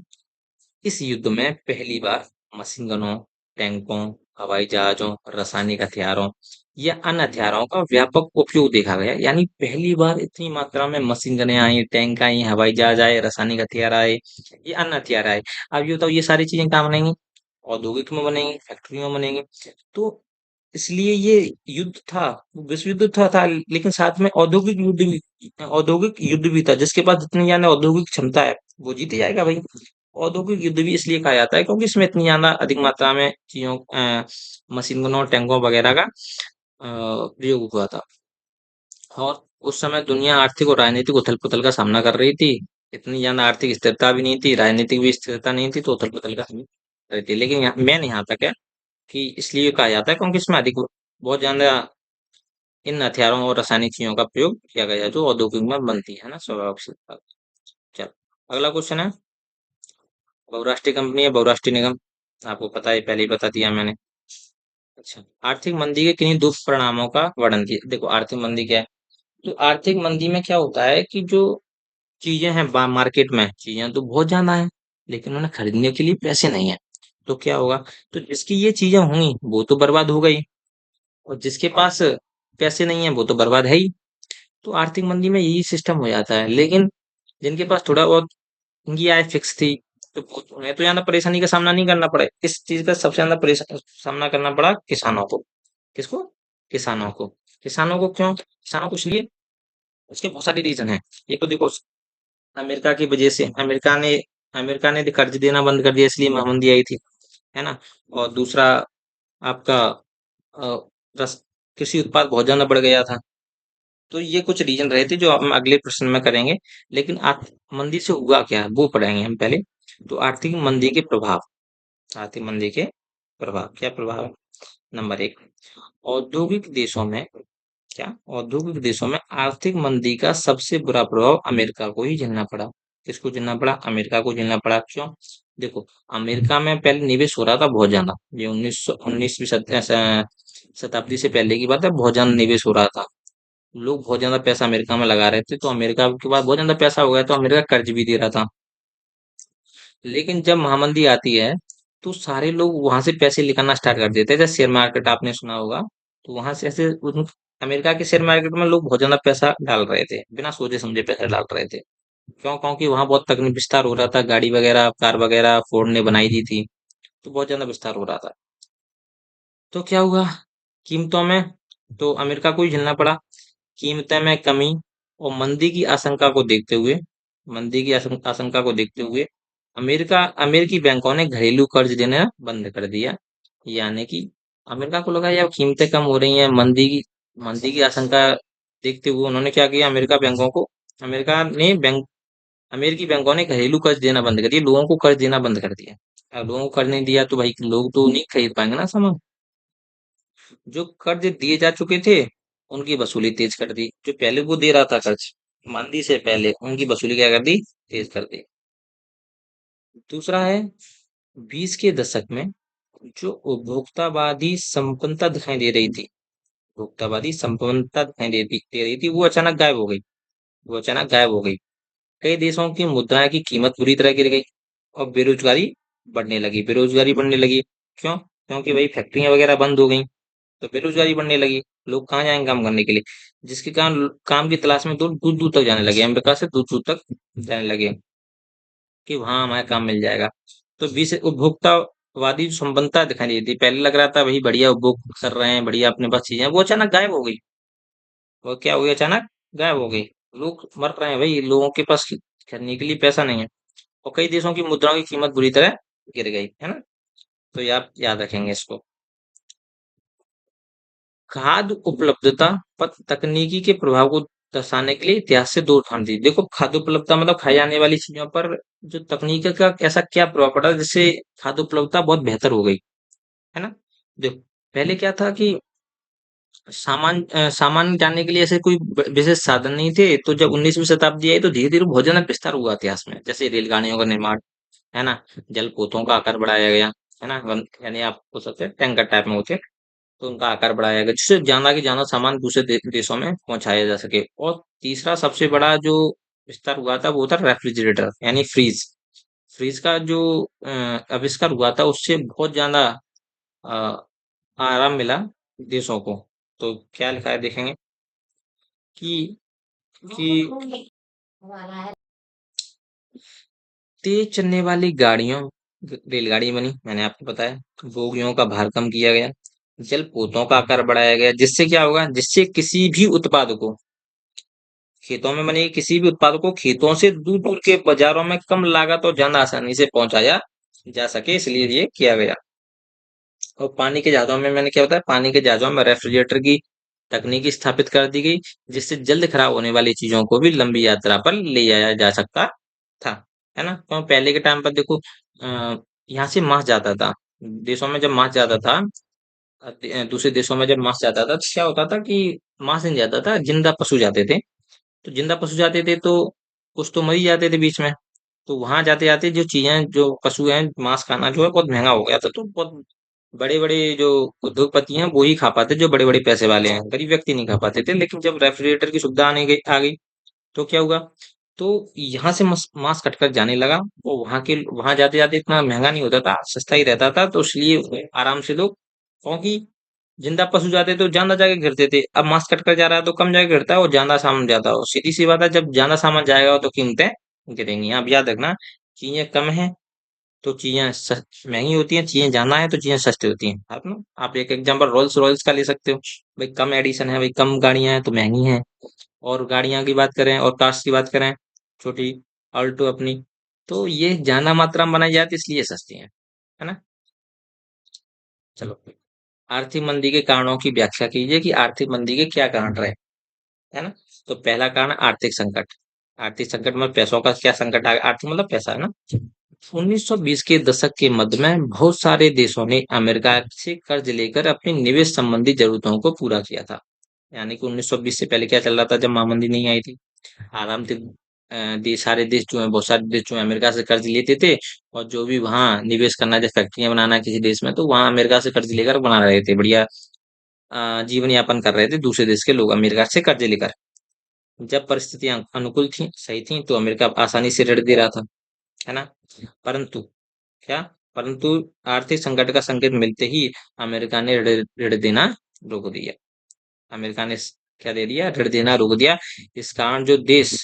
इस युद्ध में पहली बार मशीन गनों, टैंकों, हवाई जहाजों, रासायनिक हथियारों या अन्य हथियारों का व्यापक उपयोग देखा गया। यानी पहली बार इतनी मात्रा में मशीन गनें आई, टैंक आई, हवाई जहाज आए, रासायनिक हथियार आए, ये अन्य हथियार आए। अब ये बताओ, ये सारी चीजें कहाँ बनेंगी? औद्योगिक में बनेंगी, फैक्ट्रियों में बनेंगी। तो इसलिए ये युद्ध था, विश्व युद्ध था, लेकिन साथ में औद्योगिक युद्ध भी था। जिसके पास जितनी ज्यादा औद्योगिक क्षमता है वो जीत जाएगा भाई। औद्योगिक युद्ध भी इसलिए कहा जाता है क्योंकि इसमें इतनी ज्यादा अधिक मात्रा में चीजों, मशीन गनों, टैंकों वगैरह का प्रयोग हुआ था। और उस समय दुनिया आर्थिक और राजनीतिक उथल पुथल का सामना कर रही थी। इतनी ज्यादा आर्थिक स्थिरता भी नहीं थी, राजनीतिक भी स्थिरता नहीं थी, तो उथल पुथल का सामना कर रही थी। लेकिन मेन यहाँ तक है कि इसलिए कहा जाता है क्योंकि इसमें अधिक, बहुत ज्यादा इन हथियारों और रासायनिक चीजों का प्रयोग किया गया है जो औद्योगिक में बनती है ना, स्वाभाविक सी बात। चलो, अगला क्वेश्चन है, बहुराष्ट्रीय कंपनी या बहुराष्ट्रीय निगम? आपको पता है, पहले ही बता दिया मैंने। अच्छा, आर्थिक मंदी के किन्हीं दुष्परिणामों का वर्णन किया। देखो, आर्थिक मंदी क्या है? तो आर्थिक मंदी में क्या होता है कि जो चीजें हैं मार्केट में, चीजें तो बहुत ज्यादा है, लेकिन उन्हें खरीदने के लिए पैसे नहीं है। तो क्या होगा? तो जिसकी ये चीजें होंगी वो तो बर्बाद हो गई, और जिसके पास पैसे नहीं है वो तो बर्बाद है ही। तो आर्थिक मंदी में यही सिस्टम हो जाता है। लेकिन जिनके पास थोड़ा बहुत, उनकी आय फिक्स थी, तो उन्हें तो ज्यादा परेशानी का सामना नहीं करना पड़ा। इस चीज का सबसे ज्यादा परेशान सामना करना पड़ा किसानों को। किसको? किसानों को। किसानों को क्यों? किसानों को इसलिए, उसके बहुत सारे रीजन है। एक तो देखो, अमेरिका की वजह से, अमेरिका ने कर्ज देना बंद कर दिया, इसलिए महामंदी आई थी, है ना। और दूसरा आपका अ, रस कृषि उत्पाद बहुत ज्यादा बढ़ गया था। तो ये कुछ रीजन रहे थे जो हम अगले प्रश्न में करेंगे। लेकिन आर्थिक मंदी से हुआ क्या वो पढ़ेंगे हम पहले। तो आर्थिक मंदी के प्रभाव, आर्थिक मंदी के प्रभाव, क्या प्रभाव है? नंबर एक, औद्योगिक देशों में, क्या औद्योगिक देशों में आर्थिक मंदी का सबसे बुरा प्रभाव अमेरिका को ही झेलना पड़ा। किसको झेलना पड़ा? अमेरिका को झेलना पड़ा। क्यों? देखो, अमेरिका में पहले निवेश हो रहा था बहुत ज्यादा। ये 19वीं शताब्दी से पहले की बात है, बहुत ज्यादा निवेश हो रहा था। लोग बहुत ज्यादा पैसा अमेरिका में लगा रहे थे, तो अमेरिका के बाद बहुत ज्यादा पैसा हो गया, तो अमेरिका कर्ज भी दे रहा था। लेकिन जब महामंदी आती है, तो सारे लोग वहां से पैसे निकालना स्टार्ट कर देते हैं। जैसे शेयर मार्केट आपने सुना होगा, तो वहां से ऐसे अमेरिका के शेयर मार्केट में लोग बहुत ज्यादा पैसा डाल रहे थे, बिना सोचे समझे पैसा डाल रहे थे। क्यों? क्योंकि वहां बहुत तकनीक विस्तार हो रहा था, गाड़ी वगैरह, कार वगैरह फोर्ड ने बनाई दी थी, तो बहुत ज्यादा विस्तार हो रहा था। तो क्या हुआ कीमतों में? तो अमेरिका को ही झेलना पड़ा। कीमतें में कमी और मंदी की आशंका को देखते हुए, मंदी की आशंका को देखते हुए अमेरिकी बैंकों ने घरेलू कर्ज देना बंद कर दिया। यानी कि अमेरिका को लगा यार कीमतें कम हो रही हैं, मंदी की आशंका देखते हुए उन्होंने क्या किया, अमेरिका ने बैंक अमेरिकी बैंकों ने घरेलू कर्ज देना बंद कर दिया, लोगों को कर्ज देना बंद कर दिया। अब लोगों को कर्ज नहीं दिया तो भाई लोग तो नहीं खरीद पाएंगे ना सामान। जो कर्ज दिए जा चुके थे उनकी वसूली तेज कर दी। जो पहले वो दे रहा था कर्ज मंदी से पहले, उनकी वसूली क्या कर दी, तेज कर दी। दूसरा है 20 के दशक में जो उपभोक्तावादी संपन्नता दिखाई दे रही थी, उपभोक्तावादी संपन्नता दिखाई दे रही थी, वो अचानक गायब हो गई। वो अचानक गायब हो गई। कई देशों की मुद्रा की कीमत बुरी तरह गिर गई और बेरोजगारी बढ़ने लगी। बेरोजगारी बढ़ने लगी क्यों? क्योंकि भाई फैक्ट्रियां वगैरह बंद हो गई, तो बेरोजगारी बढ़ने लगी। लोग कहाँ जाएंगे काम करने के लिए? जिसके कारण काम की तलाश में दूर दूर दूर तक जाने लगे, अमेरिका से दूर दूर तक जाने लगे कि वहां हमारा काम मिल जाएगा। तो बीस उपभोक्तावादी जो संपन्नता दिखाई दी थी, पहले लग रहा था भाई बढ़िया उपभोग कर रहे हैं, बढ़िया अपने पास चीजें हैं, वो अचानक गायब हो गई। वो क्या हो गई? अचानक गायब हो गई। लोग मर रहे हैं भाई, लोगों के पास करने के लिए पैसा नहीं है। और कई देशों की मुद्राओं की कीमत बुरी तरह गिर गई है ना। तो ये आप याद रखेंगे इसको। खाद्य उपलब्धता पर तकनीकी के प्रभाव को दर्शाने के लिए इतिहास से दो उदाहरण दी। देखो, खाद्य उपलब्धता मतलब खाई जाने वाली चीजों पर जो तकनीक का ऐसा क्या प्रभाव पड़ा जिससे खाद्य उपलब्धता बहुत बेहतर हो गई, है ना। देखो, पहले क्या था कि सामान जानने के लिए ऐसे कोई विशेष साधन नहीं थे। तो जब 19वीं शताब्दी आई तो धीरे धीरे बहुत ज्यादा विस्तार हुआ इतिहास में, जैसे रेलगाड़ियों का निर्माण, है ना। जलपोतों का आकार बढ़ाया गया, है ना। यानी आप बोल सकते हैं टैंकर टाइप में होते हैं, तो उनका आकार बढ़ाया गया जिससे ज्यादा की ज्यादा सामान दूसरे देशों में पहुंचाया जा सके। और तीसरा सबसे बड़ा जो विस्तार हुआ था वो था रेफ्रिजरेटर यानी फ्रीज। फ्रीज का जो आविष्कार हुआ था उससे बहुत ज्यादा अ, आराम मिला देशों को। तो क्या लिखा है देखेंगे कि तेज चलने वाली गाड़ियों, रेलगाड़ी बनी, मैंने आपको बताया। बोगियों का भार कम किया गया, जलपोतों का आकार बढ़ाया गया, जिससे क्या होगा, जिससे किसी भी उत्पाद को खेतों में बने किसी भी उत्पाद को खेतों से दूर दूर के बाजारों में कम लागत और ज्यादा आसानी से पहुंचाया जा सके, इसलिए ये किया गया। और पानी के जहाजों में मैंने क्या बताया, पानी के जहाजों में रेफ्रिजरेटर की तकनीकी स्थापित कर दी गई, जिससे जल्द खराब होने वाली चीजों को भी लंबी यात्रा पर ले जाया जा सकता था, है ना। तो पहले के टाइम पर देखो, यहाँ से मांस जाता था देशों में, जब मांस जाता था दूसरे देशों में जब मांस जाता था तो क्या होता था कि मांस नहीं जाता था, जिंदा पशु जाते थे। तो जिंदा पशु जाते थे तो कुछ तो मर ही जाते थे बीच में। तो वहां जाते जाते जो चीजें, जो पशु हैं, मांस खाना जो है बहुत महंगा हो गया था। तो बहुत बड़े बड़े जो उद्योगपति हैं वो ही खा पाते, जो बड़े बड़े पैसे वाले हैं, गरीब व्यक्ति नहीं खा पाते थे। लेकिन जब रेफ्रिजरेटर की सुविधा आ गई तो क्या हुआ, तो यहाँ से मांस कटकर जाने लगा। वो वहां जाते जाते इतना महंगा नहीं होता था, सस्ता ही रहता था। तो इसलिए आराम से लोग, क्योंकि जिंदा पशु जाते तो ज्यादा जगह गिरते थे, अब मांस कट कर जा रहा है तो कम जगह गिरता है और ज्यादा सामान जाता हो। सीधी सी बात है, जब ज्यादा सामान जाएगा तो कीमतें गिरेंगी। आप याद रखना, चीजें कम है तो चीजें महंगी होती हैं, चीजें ज्यादा है तो चीजें सस्ती होती हैं। आप ना, आप एक एग्जांपल रोल्स रॉयल्स का ले सकते हो। भाई कम एडिशन है, भाई कम गाड़ियां हैं तो महंगी हैं। और गाड़ियां की बात करें और कार्स की बात करें, छोटी ऑल्टो अपनी, तो ये ज्यादा मात्रा में बनाई जाती है इसलिए सस्ती है ना। चलो, आर्थिक मंदी के कारणों की व्याख्या कीजिए कि आर्थिक मंदी के क्या कारण रहे, है ना। तो पहला कारण आर्थिक संकट। आर्थिक संकट में पैसों का क्या संकट आ गया, आर्थिक मतलब पैसा, है ना। 1920 के दशक के मध्य में बहुत सारे देशों ने अमेरिका से कर्ज लेकर अपनी निवेश संबंधी जरूरतों को पूरा किया था। यानी कि 1920 से पहले क्या चल रहा था, जब महामंदी नहीं आई थी, आराम से सारे देश जो है, बहुत सारे देश जो है अमेरिका से कर्ज लेते थे। और जो भी वहां निवेश करना है, जैसे फैक्ट्रियां बनाना है किसी देश में, तो वहां अमेरिका से कर्ज लेकर बना रहे थे, बढ़िया जीवन यापन कर रहे थे दूसरे देश के लोग अमेरिका से कर्ज लेकर। जब परिस्थितियां अनुकूल थी, सही थी, तो अमेरिका आसानी से ऋण दे रहा था, है ना। परंतु क्या, परंतु आर्थिक संकट का संकेत मिलते ही अमेरिका ने ऋण ऋण देना रोक दिया। अमेरिका ने क्या दे दिया, ऋण देना रोक दिया। इस कारण जो देश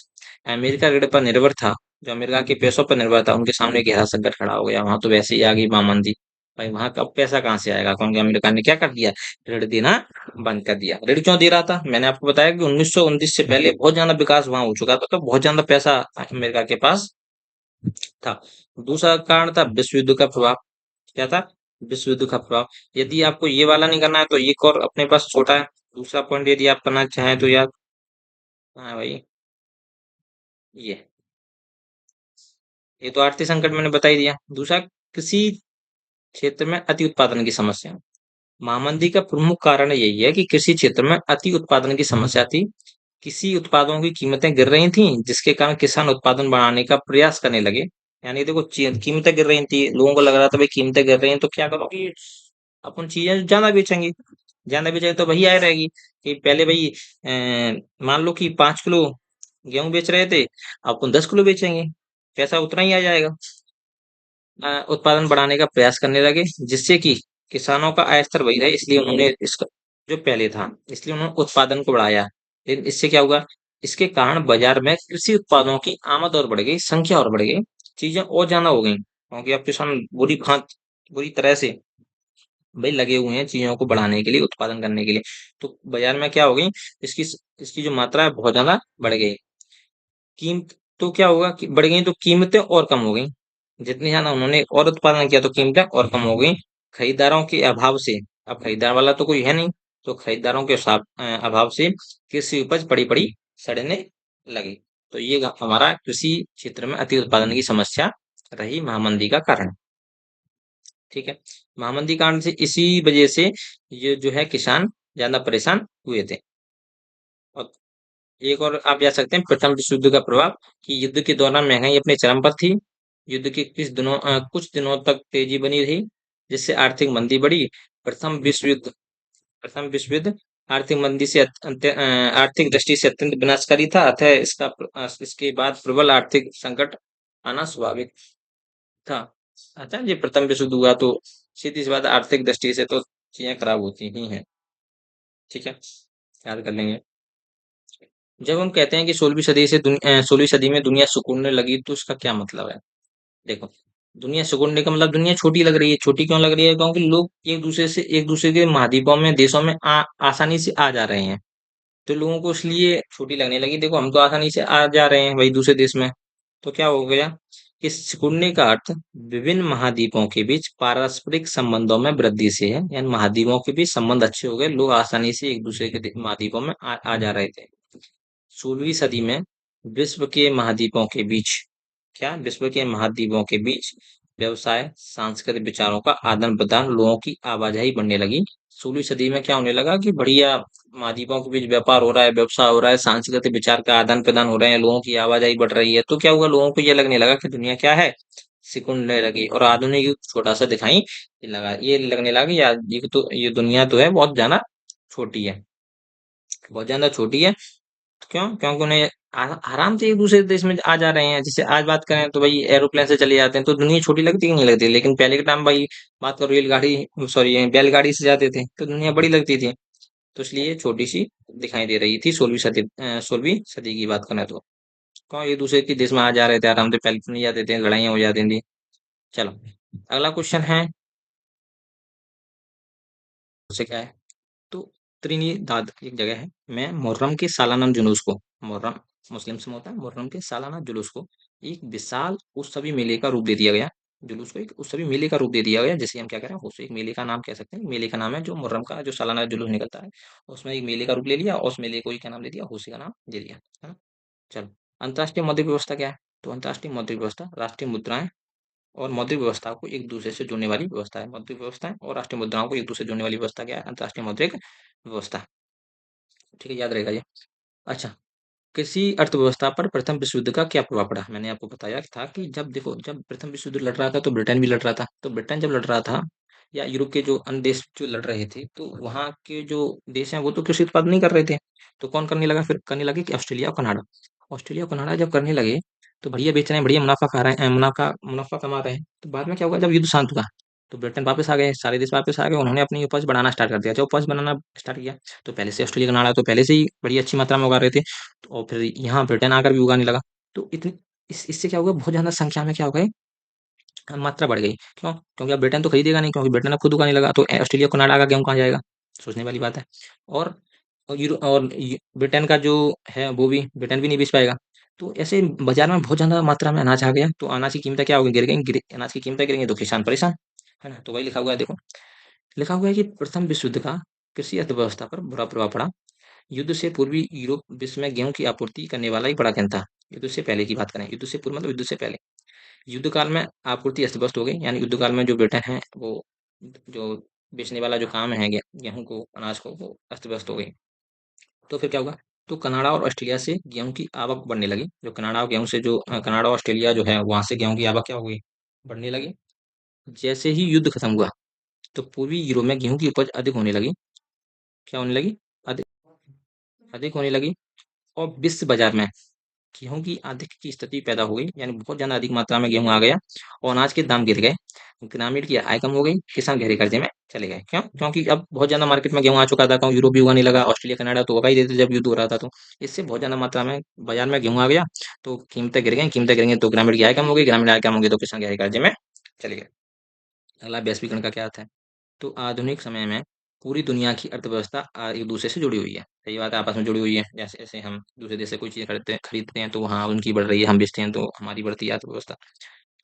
अमेरिका ऋण पर निर्भर था, जो अमेरिका के पैसों पर निर्भर था, उनके सामने गहरा संकट खड़ा हो गया। वहां तो वैसे ही आ गई महामंदी, भाई वहां का पैसा कहाँ से आएगा, क्योंकि अमेरिका ने क्या कर दिया, ऋण देना बंद कर दिया। ऋण क्यों दे रहा था, मैंने आपको बताया कि 1929 से पहले बहुत ज्यादा विकास वहां हो चुका था, तो बहुत ज्यादा पैसा अमेरिका के पास था। दूसरा कारण था विश्व युद्ध का प्रभाव। क्या था, विश्व युद्ध का प्रभाव। यदि आपको ये वाला नहीं करना है तो एक और अपने पास छोटा है, दूसरा पॉइंट यदि आप करना चाहें तो याद, हाँ भाई, ये ये तो आर्थिक संकट मैंने बता ही दिया। दूसरा, कृषि क्षेत्र में अति उत्पादन की समस्या। महामंदी का प्रमुख कारण यही है कि कृषि क्षेत्र में अति उत्पादन की समस्या थी। किसी उत्पादों की कीमतें गिर रही थी, जिसके कारण किसान उत्पादन बढ़ाने का प्रयास करने लगे। यानी देखो, कीमतें गिर रही थी, लोगों को लग रहा था भाई कीमतें गिर रही हैं तो क्या करो कि अपन चीजें ज्यादा बेचेंगे। ज्यादा बेचेंगे तो वही आय रहेगी कि पहले भाई मान लो कि 5 किलो गेहूं बेच रहे थे, अब अपन 10 किलो बेचेंगे, पैसा उतना ही आ जाएगा। उत्पादन बढ़ाने का प्रयास करने लगे, जिससे कि किसानों का आय स्तर वही रहे, इसलिए उन्होंने इसका जो पहले था, इसलिए उन्होंने उत्पादन को बढ़ाया। लेकिन इससे क्या हुआ? इसके कारण बाजार में कृषि उत्पादों की आमद और बढ़ गई, संख्या और बढ़ गई, चीजें और ज्यादा हो गई, क्योंकि अब किसान बुरी तरह से भाई लगे हुए हैं चीजों को बढ़ाने के लिए, उत्पादन करने के लिए। तो बाजार में क्या हो गई, इसकी इसकी जो मात्रा है बहुत ज्यादा बढ़ गई। कीमत तो क्या होगा कि बढ़ गई तो कीमतें और कम हो गई। जितनी ज्यादा उन्होंने और उत्पादन किया तो कीमतें और कम हो गई। खरीदारों के अभाव से, अब खरीदार वाला तो कोई है नहीं, तो खरीदारों के अभाव से कृषि उपज पड़ी पड़ी सड़ने लगी। तो ये हमारा कृषि क्षेत्र में अति उत्पादन की समस्या रही महामंदी का कारण। ठीक है। महामंदी कारण से इसी वजह से ये जो है किसान ज्यादा परेशान हुए थे। और एक और आप जा सकते हैं प्रथम विश्व युद्ध का प्रभाव, कि युद्ध के दौरान महंगाई अपने चरम पर थी। युद्ध के कुछ दिनों तक तेजी बनी रही, जिससे आर्थिक मंदी बढ़ी। प्रथम विश्व युद्ध प्रथम विश्व युद्ध आर्थिक मंदी से आर्थिक दृष्टि से अत्यंत विनाशकारी था, अतः इसके बाद प्रबल आर्थिक संकट आना स्वाभाविक था। अच्छा, ये प्रथम विश्व युद्ध हुआ तो सीधी सी बात है, आर्थिक दृष्टि से तो चीजें खराब होती ही हैं। ठीक है, याद कर लेंगे। जब हम कहते हैं कि 16वीं सदी में दुनिया सिकुड़ने लगी, तो उसका क्या मतलब है? देखो, दुनिया सिकुड़ने का मतलब दुनिया छोटी लग रही है। छोटी क्यों लग रही है? क्योंकि लोग एक दूसरे के महाद्वीपों में, देशों में आसानी से आ जा रहे हैं, तो लोगों को इसलिए छोटी लगने लगी। देखो, हम तो आसानी से आ जा रहे हैं वही दूसरे देश में, तो क्या हो गया कि सिकुड़ने का अर्थ विभिन्न महाद्वीपों के बीच पारस्परिक संबंधों में वृद्धि से है। यानी महाद्वीपों के बीच संबंध अच्छे हो गए, लोग आसानी से एक दूसरे के महाद्वीपों में आ जा रहे थे। 16वीं सदी में विश्व के महाद्वीपों के बीच क्या विश्व के महाद्वीपों के बीच व्यवसाय, सांस्कृतिक विचारों का आदान प्रदान, लोगों की आवाजाही बढ़ने लगी। 16वीं सदी में क्या होने लगा कि बढ़िया महाद्वीपों के बीच व्यापार हो रहा है, व्यवसाय हो रहा है, सांस्कृतिक विचार का आदान प्रदान हो रहे हैं, लोगों की आवाजाही बढ़ रही है। तो क्या हुआ, लोगों को यह लगने लगा कि दुनिया क्या है, सिकुड़ने लगी, और आधुनिक युग छोटा सा दिखाई लगा। ये लगने लगा कि यार ये दुनिया तो है बहुत ज्यादा छोटी है, बहुत ज्यादा छोटी है। क्यों? क्योंकि उन्हें आराम से एक दूसरे देश में आ जा रहे हैं। जैसे आज बात करें तो भाई एरोप्लेन से चले जाते हैं, तो दुनिया छोटी लगती है कि नहीं लगती? लेकिन पहले के टाइम भाई बात करो, रेलगाड़ी सॉरी बैलगाड़ी से जाते थे तो दुनिया बड़ी लगती थी। तो इसलिए छोटी सी दिखाई दे रही थी 16वीं सदी की बात करें तो। क्यों? एक दूसरे के देश में आ जा रहे थे आराम से, पहले तो नहीं जाते थे, लड़ाइयाँ हो जाती थी। चलो, अगला क्वेश्चन है, उससे क्या है? तो त्रिनिदाद एक जगह है, मैं मुहर्रम के सालाना जुलूस को, मुहर्रम मुस्लिम्स में होता है, मुहर्रम के सालाना जुलूस को एक विशाल उत्सवी मेले का रूप दे दिया गया। जुलूस को एक उत्सवी मेले का रूप दे दिया गया, जैसे हम क्या कह रहे हैं, उसे एक मेले का नाम कह सकते हैं। मेले का नाम है जो मुहर्रम का जो सालाना जुलूस निकलता है, उसमें एक मेले का रूप ले लिया, और उस मेले को ही क्या नाम दे दिया, होशी का नाम दे दिया, है ना। चलो, अंतर्राष्ट्रीय मौद्रिक व्यवस्था क्या है? तो अंतर्राष्ट्रीय मौद्रिक व्यवस्था राष्ट्रीय मुद्राएं और मौद्रिक व्यवस्था को एक दूसरे से जोड़ने वाली व्यवस्था है। मौद्रिक व्यवस्थाएं और राष्ट्रीय मुद्राओं को एक दूसरे से जोड़ने वाली व्यवस्था क्या है? अंतर्राष्ट्रीय मौद्रिक व्यवस्था। ठीक है, याद रहेगा ये। अच्छा, कृषि अर्थव्यवस्था पर प्रथम विश्व युद्ध का क्या प्रभाव पड़ा? मैंने आपको बताया था कि जब देखो, जब प्रथम विश्व युद्ध लड़ रहा था तो ब्रिटेन भी लड़ रहा था। तो ब्रिटेन जब लड़ रहा था, या यूरोप के जो अन्य देश जो लड़ रहे थे, तो वहाँ के जो देश हैं वो तो कृषि उत्पादन नहीं कर रहे थे। तो कौन करने लगा? फिर करने लगे कि ऑस्ट्रेलिया और कनाडा। ऑस्ट्रेलिया और कनाडा जब करने लगे, तो बढ़िया बेच रहे हैं, बढ़िया मुनाफा खा रहे हैं, मुनाफा कमा रहे हैं। तो बाद में क्या होगा, जब युद्ध शांत हुआ, तो ब्रिटेन वापस आ गए, सारे देश वापस आ गए, उन्होंने अपनी उपज बढ़ाना स्टार्ट कर दिया। जब उपज बनाना स्टार्ट किया, तो पहले से ऑस्ट्रेलिया कनाडा तो पहले से ही बड़ी अच्छी मात्रा में उगा रहे थे, तो और फिर यहाँ ब्रिटेन आकर भी उगाने लगा। तो इतनी इससे क्या होगा, बहुत ज्यादा संख्या में क्या हो गए, मात्रा बढ़ गई। क्यों? क्योंकि अब ब्रिटेन तो खरीदेगा नहीं, क्योंकि ब्रिटेन अब खुद उगाने लगा, तो ऑस्ट्रेलिया कनाडा का गेहूं कहाँ जाएगा? सोचने वाली बात है। और ब्रिटेन का जो है वो भी, ब्रिटेन भी नहीं बेच पाएगा। तो ऐसे बाजार में बहुत ज्यादा मात्रा में अनाज आ गया, तो अनाज की कीमतें क्या हो गई, गिर गई। अनाज की कीमतें गिरेंगी तो किसान परेशान, है ना। तो वही लिखा हुआ है, देखो लिखा हुआ है कि प्रथम विश्व युद्ध का कृषि अर्थव्यवस्था पर बुरा प्रभाव पड़ा। युद्ध से पूर्वी यूरोप विश्व में गेहूं की आपूर्ति करने वाला ही बड़ा केंद्र था। युद्ध से पहले की बात करें, युद्ध से पूर्व मतलब युद्ध से पहले, युद्ध काल में आपूर्ति अस्त व्यस्त हो गई। यानी युद्ध काल में जो ब्रिटेन है वो, जो बेचने वाला जो काम है गेहूँ को, अनाज को, वो अस्त-व्यस्त हो गई। तो फिर क्या हुआ? तो कनाडा और ऑस्ट्रेलिया से गेहूँ की आवक बढ़ने लगी। जो कनाडा और गेहूँ से जो कनाडा और ऑस्ट्रेलिया जो है, वहाँ से गेहूँ की आवक क्या हो गई? बढ़ने लगी। जैसे ही युद्ध खत्म हुआ, तो पूर्वी यूरोप में गेहूँ की उपज अधिक होने लगी। क्या होने लगी? अधिक अधिक होने लगी। और विश्व बाजार में गेहूँ की अधिक की स्थिति पैदा हो गई, यानी बहुत ज़्यादा अधिक मात्रा में गेहूँ आ गया और अनाज के दाम गिर गए। ग्रामीण की आय कम हो गई, किसान गहरे कर्जे में चले गए। क्यों? क्योंकि अब बहुत ज़्यादा मार्केट में गेहूँ आ चुका था, कहूँ यूरोप भी उगाने लगा, ऑस्ट्रेलिया, कनाडा तो उगा ही देते जब युद्ध हो रहा था तो। इससे बहुत ज़्यादा मात्रा में बाजार में गेहूँ आ गया, तो कीमतें गिर गई तो ग्रामीण की आय कम हो गई, ग्रामीण आय कम हो गई तो किसान गहरे कर्जे में चले गए। अगला वैश्वीकरण का क्या अर्थ है? तो आधुनिक समय में पूरी दुनिया की अर्थव्यवस्था एक दूसरे से जुड़ी हुई है। सही बात है, आपस में जुड़ी हुई है। जैसे जैसे हम दूसरे देश से कोई चीज़ खरीदते हैं तो वहाँ उनकी बढ़ रही है, हम बेचते हैं तो हमारी बढ़ती है अर्थव्यवस्था।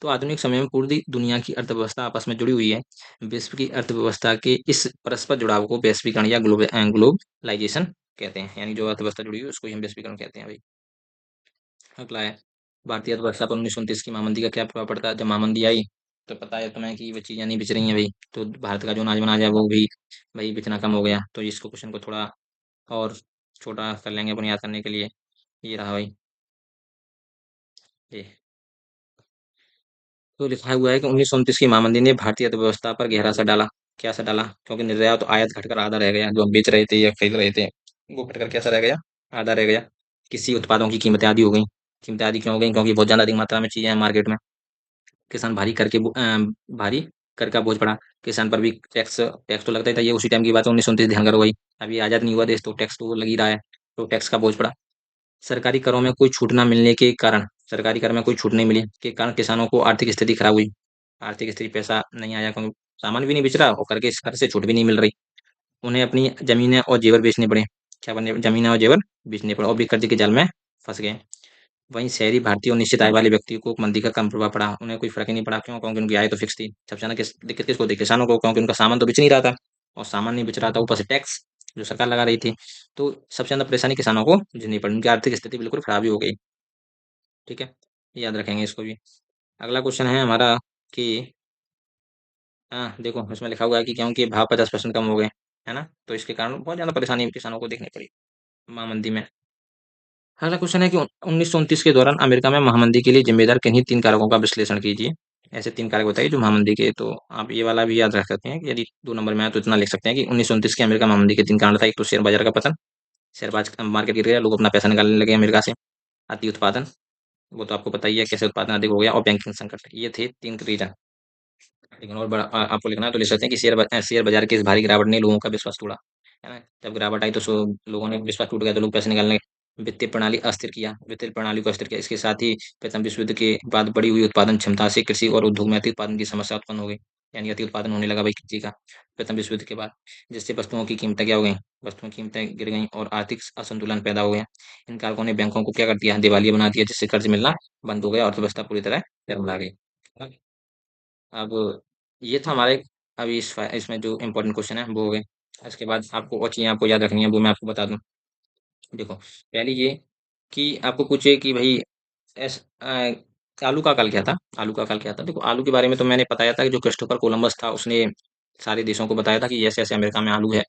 तो आधुनिक समय में पूरी दुनिया की अर्थव्यवस्था आपस में जुड़ी हुई है। विश्व की अर्थव्यवस्था के इस परस्पर जुड़ाव को वैश्वीकरण या ग्लोबलाइजेशन कहते हैं। यानी जो अर्थव्यवस्था जुड़ी हुई है उसको ही हम वैश्वीकरण कहते हैं भाई। अगला है, भारतीय अर्थव्यवस्था पर 1929 की महामंदी का क्या प्रभाव पड़ता है? जब महामंदी आई तो पता है तुम्हें कि वो चीज़ें नहीं बिच रही हैं भाई, तो भारत का जो अनाज वनाज है वो भी भाई बेचना कम हो गया। तो इसको क्वेश्चन को थोड़ा और छोटा कर लेंगे बुनियाद करने के लिए। ये रहा भाई, ये तो लिखा हुआ है कि 1929 की महामंदी ने भारतीय अर्थव्यवस्था पर गहरा असर डाला। क्या असर डाला? क्योंकि निर्यात तो आयात घटकर आधा रह गया, जो हम बेच रहे थे या खरीद रहे थे वो घटकर कैसा रह गया? आधा रह गया। किसी उत्पादों की कीमतें आधी हो गई। कीमतें आधी क्यों हो गई? क्योंकि बहुत ज़्यादा अधिक मात्रा में चीज़ें हैं मार्केट में। किसान भारी कर का बोझ पड़ा। किसान पर भी टैक्स टैक्स तो लगता ही था। ये उसी टाइम की बात है, 1929 ध्यान करो भाई। अभी आज़ाद नहीं हुआ देश तो टैक्स तो लग ही रहा है। तो टैक्स का बोझ पड़ा। सरकारी करों में कोई छूट ना मिलने के कारण, सरकारी कर में कोई छूट नहीं मिली के कारण किसानों को आर्थिक स्थिति खराब हुई। आर्थिक स्थिति, पैसा नहीं आया क्योंकि सामान भी नहीं बेच रहा और कर से छूट भी नहीं मिल रही। उन्हें अपनी ज़मीनें और जेवर बेचने पड़े। क्या बने? ज़मीनें और जेवर बेचने पड़े और भी कर्ज के जाल में फँस गए। वहीं शहरी भारतीय और निश्चित आय वाले व्यक्ति को मंदी का कम प्रभाव पड़ा। उन्हें कोई फ़र्क ही नहीं पड़ा। क्यों? क्योंकि उनकी आय तो फिक्स थी। सबसे ज़्यादा दिक्कत किसको थी? किसानों को, क्योंकि उनका सामान तो बेच नहीं रहा था और सामान नहीं बेच रहा था, ऊपर से टैक्स जो सरकार लगा रही थी। तो सबसे ज़्यादा परेशानी किसानों को झेलनी पड़ी। उनकी आर्थिक स्थिति बिल्कुल खराब ही हो गई। ठीक है? याद रखेंगे इसको भी। अगला क्वेश्चन है हमारा कि देखो इसमें लिखा हुआ है कि गेहूँ के भाव 50% कम हो गए, है ना? तो इसके कारण बहुत ज़्यादा परेशानी किसानों को देखनी पड़ी महामंदी में। अगला क्वेश्चन है कि 1929 के दौरान अमेरिका में महामंदी के लिए जिम्मेदार किन्हीं 3 कारकों का विश्लेषण कीजिए। ऐसे 3 कारक बताइए जो महामंदी के, तो आप ये वाला भी याद रख सकते हैं कि यदि 2 नंबर में आए तो इतना लिख सकते हैं कि 1929 की अमेरिका महामंदी के 3 कारण था। एक तो शेयर बाजार का पतन, मार्केट गिर गया, लोग अपना पैसा निकालने लगे अमेरिका से। अति उत्पादन, वो तो आपको पता ही है कैसे उत्पादन अधिक हो गया, और बैंकिंग संकट। ये थे 3 रीज़न। लेकिन और बड़ा आपको लिखना है तो लिख सकते हैं कि शेयर बाजार की इस भारी गिरावट ने लोगों का विश्वास तोड़ा, है ना? जब गिरावट आई तो लोगों ने विश्वास टूट गया तो लोग पैसे निकालने लगे। वित्तीय प्रणाली अस्थिर किया, वित्तीय प्रणाली को अस्थिर किया। इसके साथ ही प्रथम विश्व युद्ध के बाद बढ़ी हुई उत्पादन क्षमता से कृषि और उद्योग में अति उत्पादन की समस्या उत्पन्न हो गई। यानी अति उत्पादन होने लगा भाई कृषि का प्रथम विश्व युद्ध के बाद, जिससे वस्तुओं की कीमतें क्या हो गई? वस्तुओं की कीमतें गिर गई और आर्थिक असंतुलन पैदा हो गया। इन कारकों ने बैंकों को क्या कर दिया? दिवालिया बना दिया, जिससे कर्ज मिलना बंद हो गया और अर्थव्यवस्था पूरी तरह डगमगा गई। अब ये था हमारे, अभी इसमें जो इम्पोर्टेंट क्वेश्चन है वो हो गए। इसके बाद आपको और चीज़ें आपको याद रखनी है, वो मैं आपको बता दूं। देखो पहले ये कि आपको पूछे कि भाई एस आलू का काल क्या था? आलू का काल क्या था? देखो आलू के बारे में तो मैंने बताया था कि जो क्रिस्टोफर कोलंबस था उसने सारे देशों को बताया था कि ऐसे ऐसे अमेरिका में आलू है।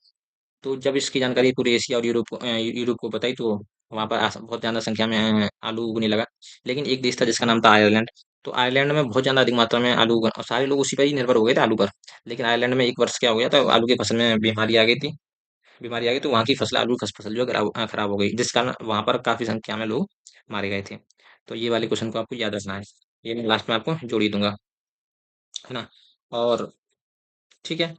तो जब इसकी जानकारी पूरे एशिया और यूरोप को बताई तो वहाँ पर बहुत ज़्यादा संख्या में आलू उगने लगा। लेकिन एक देश था जिसका नाम था आयरलैंड। तो आयरलैंड में बहुत ज़्यादा अधिक मात्रा में आलू उगा और सारे लोग उसी पर ही निर्भर हो गए थे, आलू पर। लेकिन आयरलैंड में एक वर्ष क्या हो गया था, आलू की फसल में बीमारी आ गई थी। बीमारी आ गई तो वहाँ की फसल, आलू की फसल जो है खराब हो गई, जिस कारण वहाँ पर काफ़ी संख्या में लोग मारे गए थे। तो ये वाले क्वेश्चन को आपको याद रखना है। ये मैं लास्ट में आपको जोड़ ही दूंगा, है ना? और ठीक है।